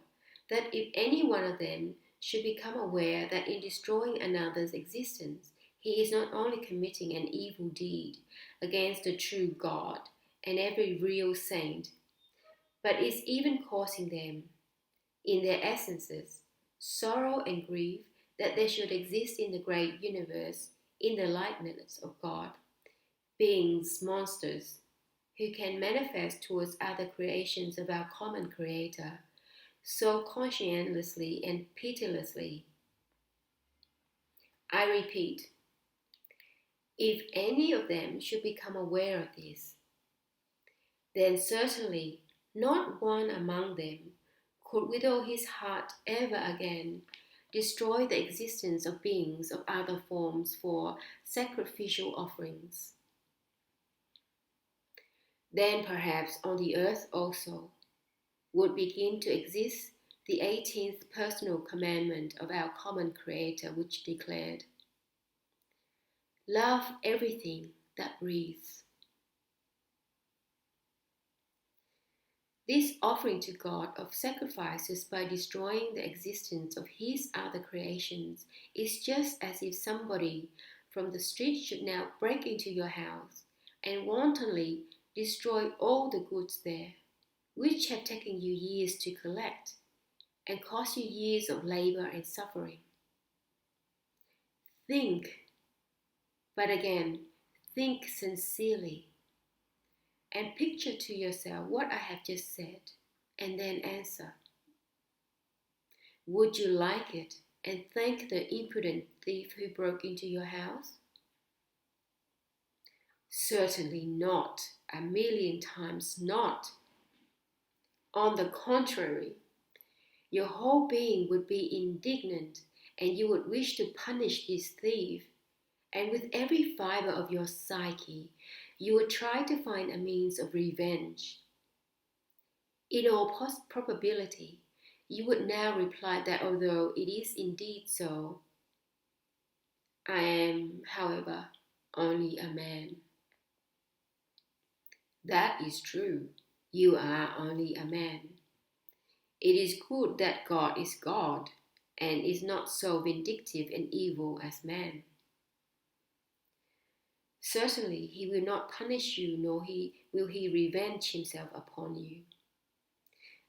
that if any one of them should become aware that in destroying another's existence, he is not only committing an evil deed against the true God and every real saint, but is even causing them, in their essences, sorrow and grief that they should exist in the great universe in the likeness of God, beings, monsters, who can manifest towards other creations of our common Creator so conscientiously and pitilessly. I repeat, if any of them should become aware of this, then certainly not one among them could with all his heart ever again destroy the existence of beings of other forms for sacrificial offerings. Then perhaps on the earth also would begin to exist the 18th personal commandment of our common Creator, which declared, "Love everything that breathes." This offering to God of sacrifices by destroying the existence of His other creations is just as if somebody from the street should now break into your house and wantonly destroy all the goods there, which have taken you years to collect and cost you years of labor and suffering. Think, but again, think sincerely, and picture to yourself what I have just said, and then answer. Would you like it and thank the impudent thief who broke into your house? Certainly not, 1,000,000 times not. On the contrary, your whole being would be indignant and you would wish to punish this thief, and with every fibre of your psyche, you would try to find a means of revenge. In all probability, you would now reply that although it is indeed so, I am, however, only a man. That is true. You are only a man. It is good that God is God and is not so vindictive and evil as man. Certainly he will not punish you, nor will he revenge himself upon you,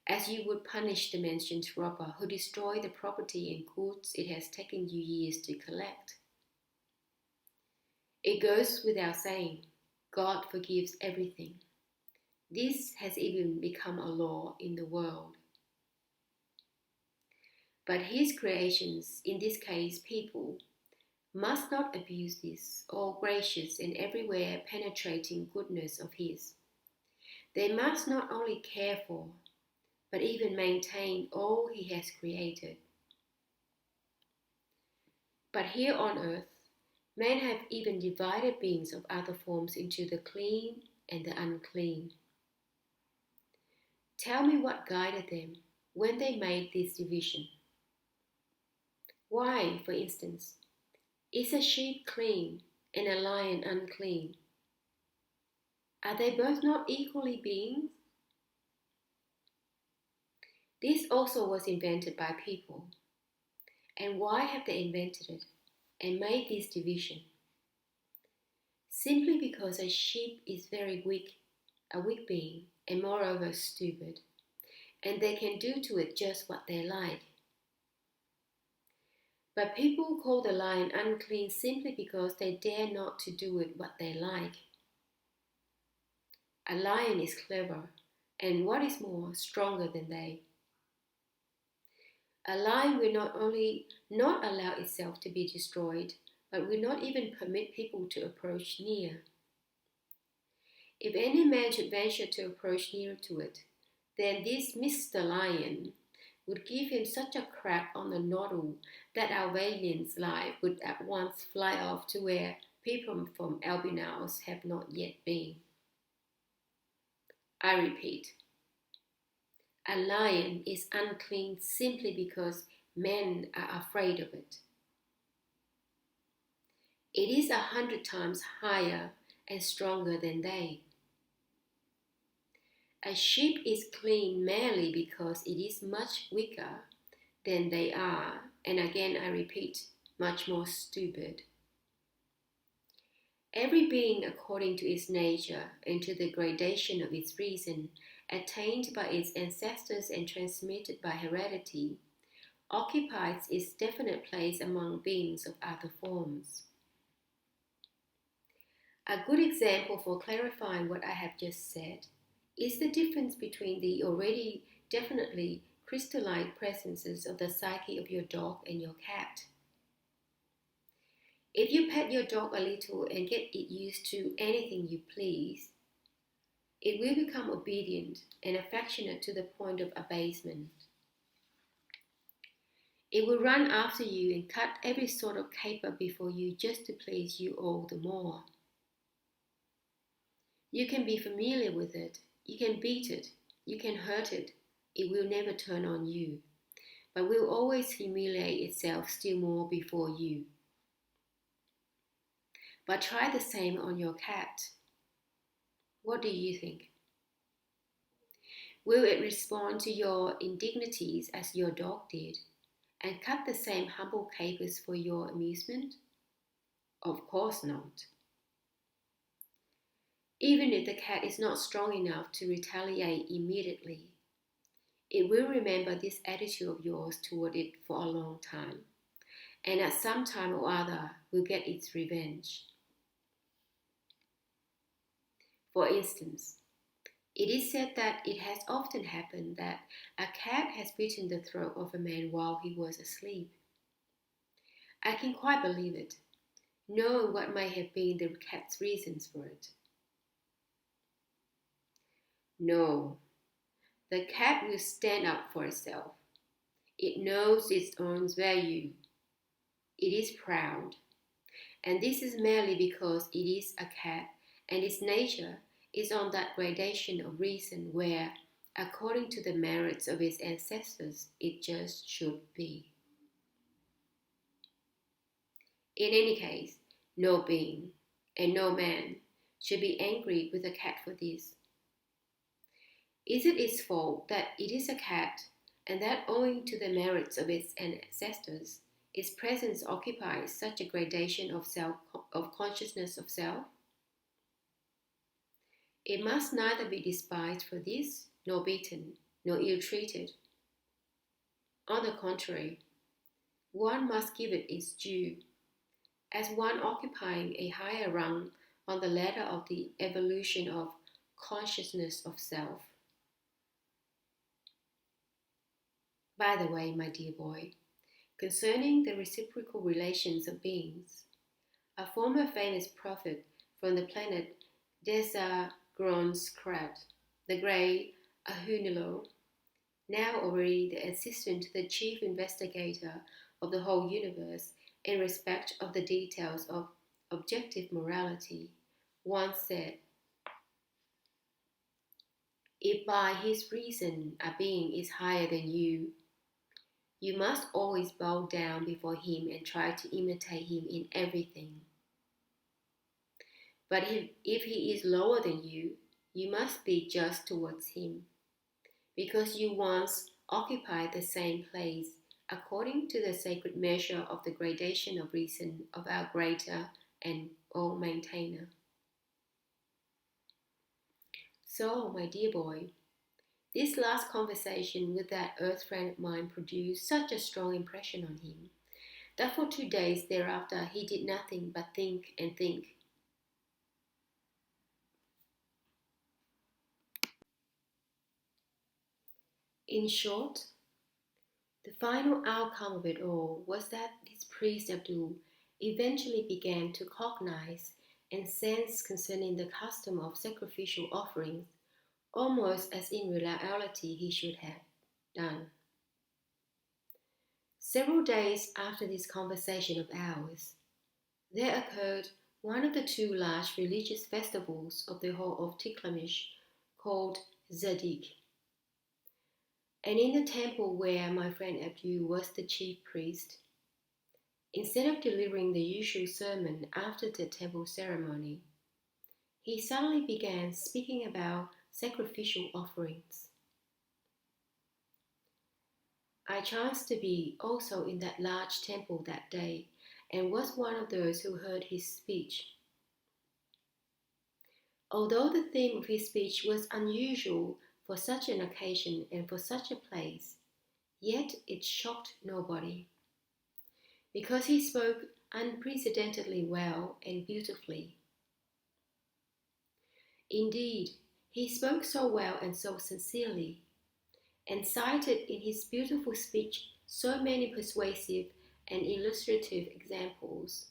as you would punish the mentioned robber who destroyed the property and goods it has taken you years to collect. It goes without saying, God forgives everything. This has even become a law in the world. But his creations, in this case people, must not abuse this all gracious and everywhere penetrating goodness of his. They must not only care for, but even maintain all he has created. But here on earth, men have even divided beings of other forms into the clean and the unclean. Tell me what guided them when they made this division. Why, for instance, is a sheep clean and a lion unclean? Are they both not equally beings? This also was invented by people. And why have they invented it and made this division? Simply because a sheep is very weak, a weak being, and moreover stupid, and they can do to it just what they like. But people call the lion unclean simply because they dare not to do it what they like. A lion is clever, and what is more, stronger than they. A lion will not only not allow itself to be destroyed, but will not even permit people to approach near. If any man should venture to approach near to it, then this Mr. Lion would give him such a crack on the noddle that our valiant's life would at once fly off to where people from Albinaus have not yet been. I repeat, a lion is unclean simply because men are afraid of it. It is 100 times higher and stronger than they. A sheep is clean merely because it is much weaker than they are, and again I repeat, much more stupid. Every being according to its nature and to the gradation of its reason, attained by its ancestors and transmitted by heredity, occupies its definite place among beings of other forms. A good example for clarifying what I have just said is the difference between the already definitely crystalline presences of the psyche of your dog and your cat. If you pet your dog a little and get it used to anything you please, it will become obedient and affectionate to the point of abasement. It will run after you and cut every sort of caper before you just to please you all the more. You can be familiar with it, you can beat it, you can hurt it, it will never turn on you, but will always humiliate itself still more before you. But try the same on your cat. What do you think? Will it respond to your indignities as your dog did, and cut the same humble capers for your amusement? Of course not. Even if the cat is not strong enough to retaliate immediately, it will remember this attitude of yours toward it for a long time, and at some time or other will get its revenge. For instance, it is said that it has often happened that a cat has bitten the throat of a man while he was asleep. I can quite believe it, knowing what may have been the cat's reasons for it. No, the cat will stand up for itself. It knows its own value. It is proud. And this is merely because it is a cat and its nature is on that gradation of reason where, according to the merits of its ancestors, it just should be. In any case, no being and no man should be angry with a cat for this. Is it its fault that it is a cat, and that owing to the merits of its ancestors, its presence occupies such a gradation of consciousness of self? It must neither be despised for this, nor beaten, nor ill-treated. On the contrary, one must give it its due, as one occupying a higher rung on the ladder of the evolution of consciousness of self. By the way, my dear boy, concerning the reciprocal relations of beings, a former famous prophet from the planet Desagroanskrad, the grey Arhoonilo, now already the assistant to the chief investigator of the whole universe in respect of the details of objective morality, once said, "If by his reason a being is higher than you, you must always bow down before him and try to imitate him in everything. But if he is lower than you, you must be just towards him, because you once occupied the same place according to the sacred measure of the gradation of reason of our greater and all maintainer." So, my dear boy, this last conversation with that earth friend of mine produced such a strong impression on him that for 2 days thereafter he did nothing but think and think. In short, the final outcome of it all was that this priest Abdul eventually began to cognize and sense concerning the custom of sacrificial offerings almost as in reality he should have done. Several days after this conversation of ours, there occurred one of the two large religious festivals of the whole of Tikliamish called Zadik. And in the temple where my friend Abdu was the chief priest, instead of delivering the usual sermon after the temple ceremony, he suddenly began speaking about sacrificial offerings. I chanced to be also in that large temple that day and was one of those who heard his speech. Although the theme of his speech was unusual for such an occasion and for such a place, yet it shocked nobody, because he spoke unprecedentedly well and beautifully. Indeed, he spoke so well and so sincerely, and cited in his beautiful speech so many persuasive and illustrative examples,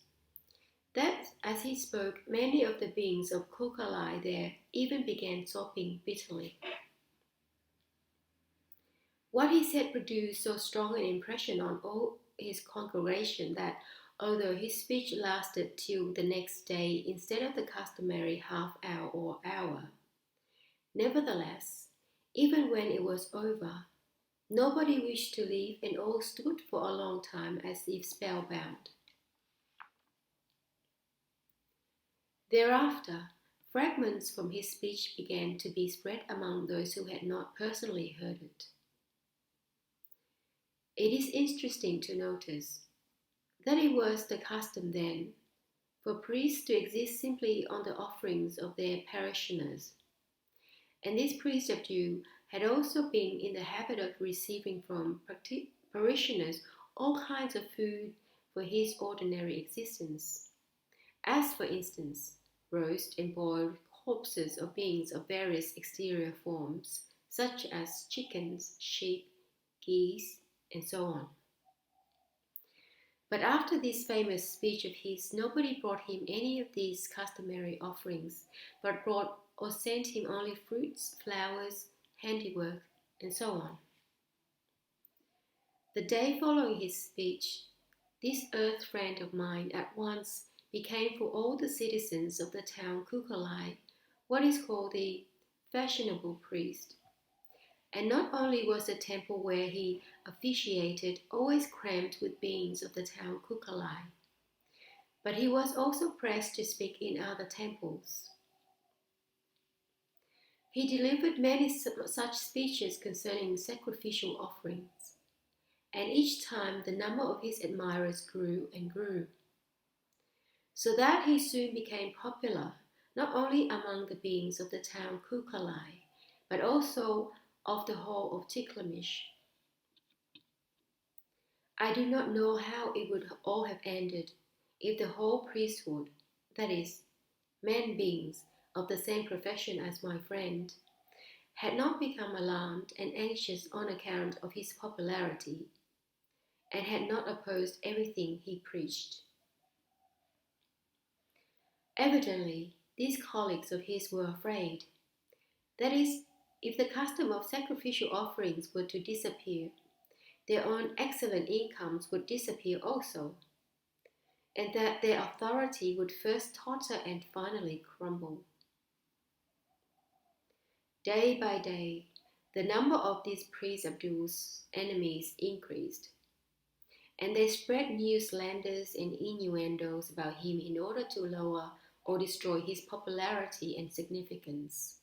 that as he spoke, many of the beings of Koorkalai there even began sobbing bitterly. What he said produced so strong an impression on all his congregation that, although his speech lasted till the next day instead of the customary half-hour or hour, nevertheless, even when it was over, nobody wished to leave, and all stood for a long time as if spellbound. Thereafter, fragments from his speech began to be spread among those who had not personally heard it. It is interesting to notice that it was the custom then for priests to exist simply on the offerings of their parishioners, and this priest of Jew had also been in the habit of receiving from parishioners all kinds of food for his ordinary existence, as for instance, roast and boiled corpses of beings of various exterior forms, such as chickens, sheep, geese, and so on. But after this famous speech of his, nobody brought him any of these customary offerings, but brought or sent him only fruits, flowers, handiwork, and so on. The day following his speech, this earth friend of mine at once became for all the citizens of the town Koorkalai what is called the fashionable priest. And not only was the temple where he officiated always crammed with beings of the town Koorkalai, but he was also pressed to speak in other temples. He delivered many such speeches concerning sacrificial offerings, and each time the number of his admirers grew and grew, so that he soon became popular not only among the beings of the town Koorkalai, but also of the whole of Tikliamish. I do not know how it would all have ended if the whole priesthood, that is, men beings of the same profession as my friend, had not become alarmed and anxious on account of his popularity, and had not opposed everything he preached. Evidently, these colleagues of his were afraid. That is, if the custom of sacrificial offerings were to disappear, their own excellent incomes would disappear also, and that their authority would first totter and finally crumble. Day by day, the number of these priest Abdul's enemies increased, and they spread new slanders and innuendos about him in order to lower or destroy his popularity and significance.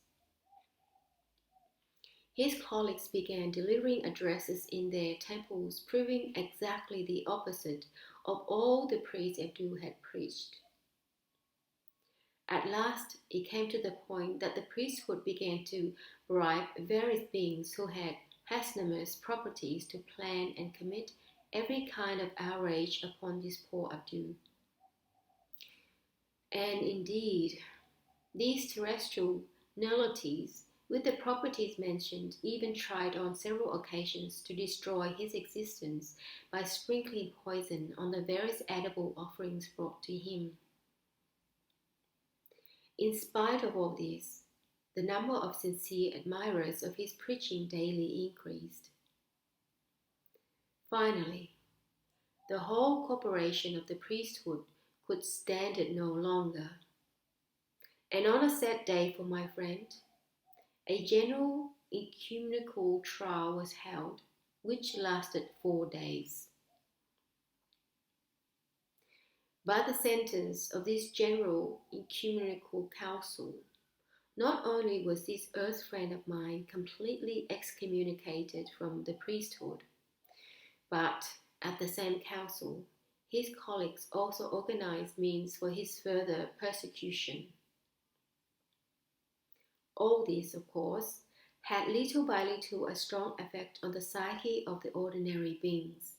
His colleagues began delivering addresses in their temples proving exactly the opposite of all the priest Abdul had preached. At last, it came to the point that the priesthood began to bribe various beings who had Hasnamuss properties to plan and commit every kind of outrage upon this poor Abdul. And indeed, these terrestrial nullities, with the properties mentioned, even tried on several occasions to destroy his existence by sprinkling poison on the various edible offerings brought to him. In spite of all this, the number of sincere admirers of his preaching daily increased. Finally, The whole corporation of the priesthood could stand it no longer. And on a set day for my friend, a general ecumenical trial was held, which lasted 4 days. By the sentence of this general ecumenical council, not only was this earth friend of mine completely excommunicated from the priesthood, but at the same council, his colleagues also organized means for his further persecution. All this, of course, had little by little a strong effect on the psyche of the ordinary beings,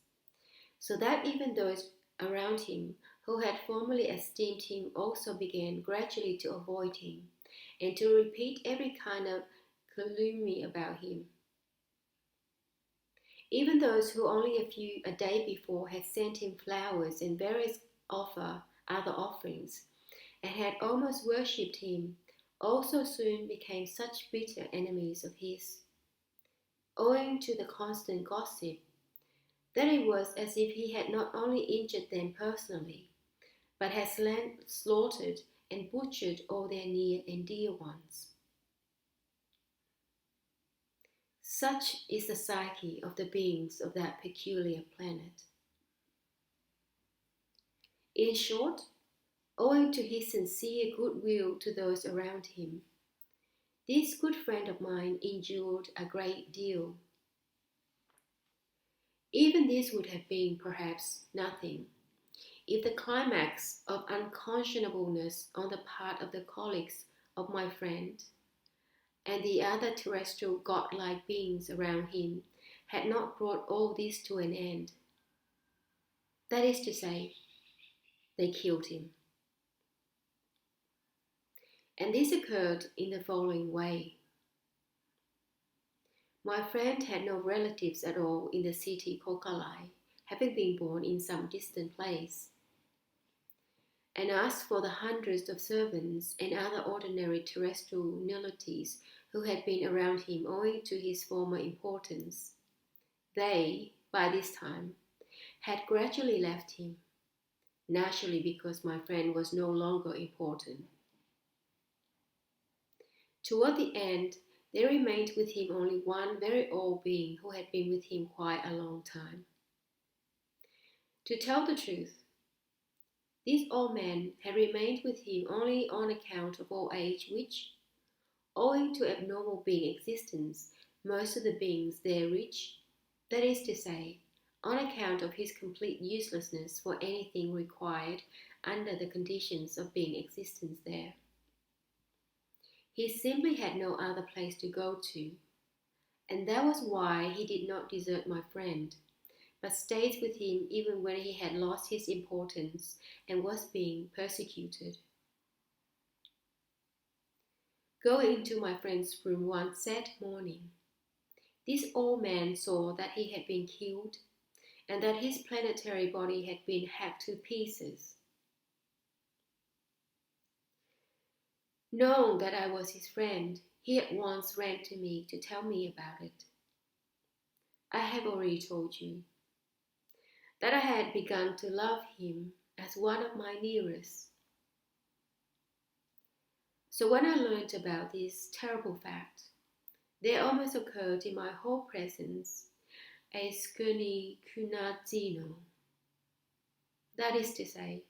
so that even those around him who had formerly esteemed him also began gradually to avoid him and to repeat every kind of calumny about him. Even those who only a day before had sent him flowers and various other offerings, and had almost worshipped him, also soon became such bitter enemies of his, owing to the constant gossip, that it was as if he had not only injured them personally, but had slaughtered and butchered all their near and dear ones. Such is the psyche of the beings of that peculiar planet. In short, owing to his sincere goodwill to those around him, this good friend of mine endured a great deal. Even this would have been perhaps nothing if the climax of unconscionableness on the part of the colleagues of my friend and the other terrestrial godlike beings around him had not brought all this to an end. That is to say, they killed him. And this occurred in the following way. My friend had no relatives at all in the city Koorkalai, having been born in some distant place, and asked for the hundreds of servants and other ordinary terrestrial nullities who had been around him owing to his former importance. They, by this time, had gradually left him, naturally because my friend was no longer important. Toward the end, there remained with him only one very old being who had been with him quite a long time. To tell the truth, this old man had remained with him only on account of old age, which, owing to abnormal being existence, most of the beings there reach, that is to say, on account of his complete uselessness for anything required under the conditions of being existence there. He simply had no other place to go to, and that was why he did not desert my friend, but stayed with him even when he had lost his importance and was being persecuted. Going into my friend's room one sad morning, this old man saw that he had been killed and that his planetary body had been hacked to pieces. Knowing that I was his friend, he at once ran to me to tell me about it. I have already told you that I had begun to love him as one of my nearest. So when I learnt about this terrible fact, there almost occurred in my whole presence a skirny kunadzino. That is to say,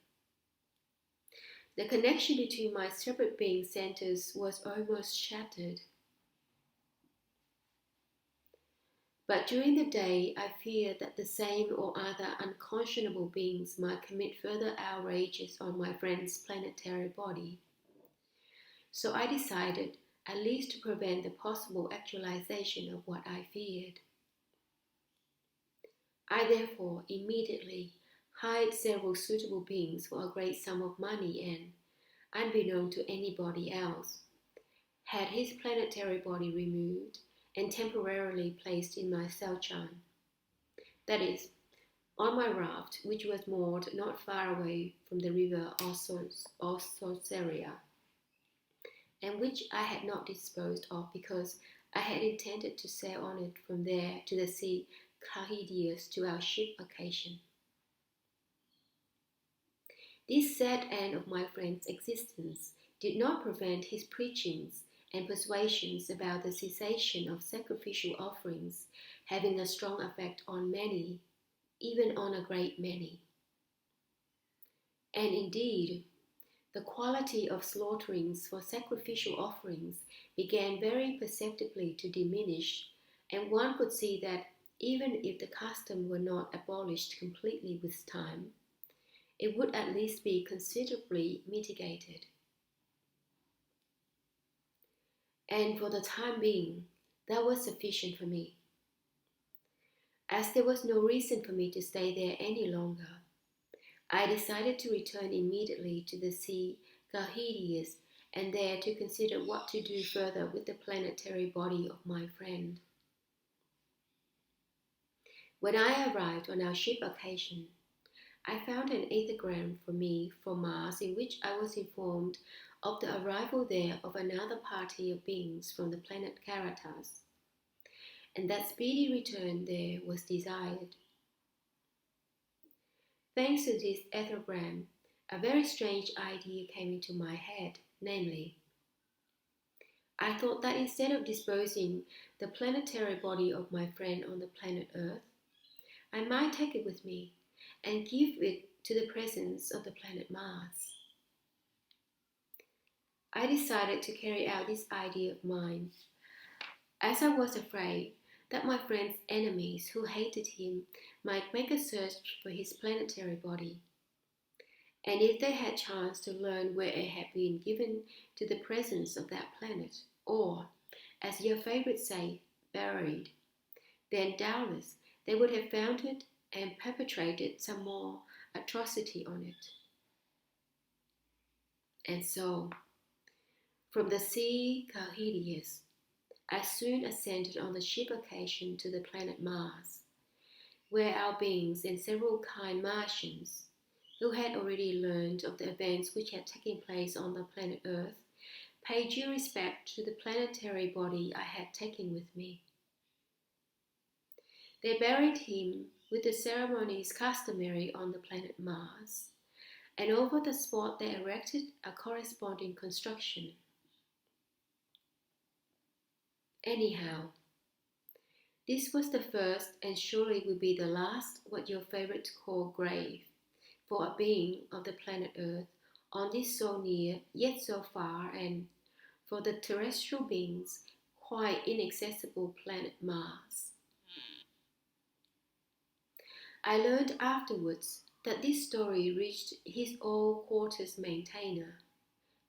the connection between my separate being centers was almost shattered. But during the day, I feared that the same or other unconscionable beings might commit further outrages on my friend's planetary body. So I decided at least to prevent the possible actualization of what I feared. I therefore immediately hired several suitable beings for a great sum of money and, unbeknown to anybody else, had his planetary body removed and temporarily placed in my Selchan, that is, on my raft, which was moored not far away from the river Oksoseria, and which I had not disposed of because I had intended to sail on it from there to the sea Kolhidious to our ship occasion. This sad end of my friend's existence did not prevent his preachings and persuasions about the cessation of sacrificial offerings having a strong effect on many, even on a great many. And indeed, the quality of slaughterings for sacrificial offerings began very perceptibly to diminish, and one could see that even if the custom were not abolished completely with time, it would at least be considerably mitigated. And for the time being, that was sufficient for me. As there was no reason for me to stay there any longer, I decided to return immediately to the sea Kolhidious and there to consider what to do further with the planetary body of my friend. When I arrived on our ship occasion, I found an ethergram for me from Mars in which I was informed of the arrival there of another party of beings from the planet Karatas, and that speedy return there was desired. Thanks to this ethergram, a very strange idea came into my head, namely, I thought that instead of disposing the planetary body of my friend on the planet Earth, I might take it with me and give it to the presence of the planet Mars. I decided to carry out this idea of mine, as I was afraid that my friend's enemies who hated him might make a search for his planetary body, and if they had chanced to learn where it had been given to the presence of that planet, or, as your favorites say, buried, then doubtless they would have found it and perpetrated some more atrocity on it. And so, from the sea Kolhidious, I soon ascended on the ship occasion to the planet Mars, where our beings and several kind Martians, who had already learned of the events which had taken place on the planet Earth, paid due respect to the planetary body I had taken with me. They buried him with the ceremonies customary on the planet Mars, and over the spot they erected a corresponding construction. Anyhow, this was the first and surely will be the last what your favorites call grave for a being of the planet Earth on this so near yet so far, and for the terrestrial beings quite inaccessible planet Mars. I learned afterwards that this story reached his all-quarters maintainer,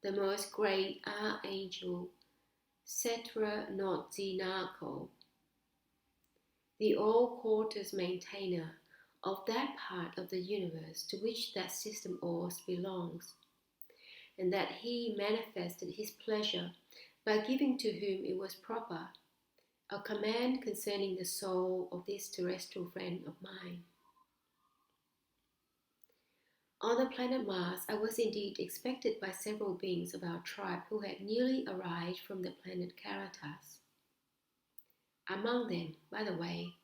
the most great archangel Setrenotzinarco, the all-quarters maintainer of that part of the universe to which that system Ours belongs, and that he manifested his pleasure by giving to whom it was proper a command concerning the soul of this terrestrial friend of mine. On the planet Mars, I was indeed expected by several beings of our tribe who had newly arrived from the planet Karatas. Among them, by the way,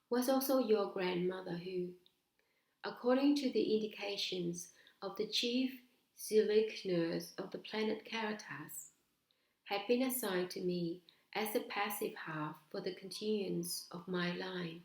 was also your grandmother who, according to the indications of the chief Zirlikners of the planet Karatas, had been assigned to me as a passive half for the continuance of my line.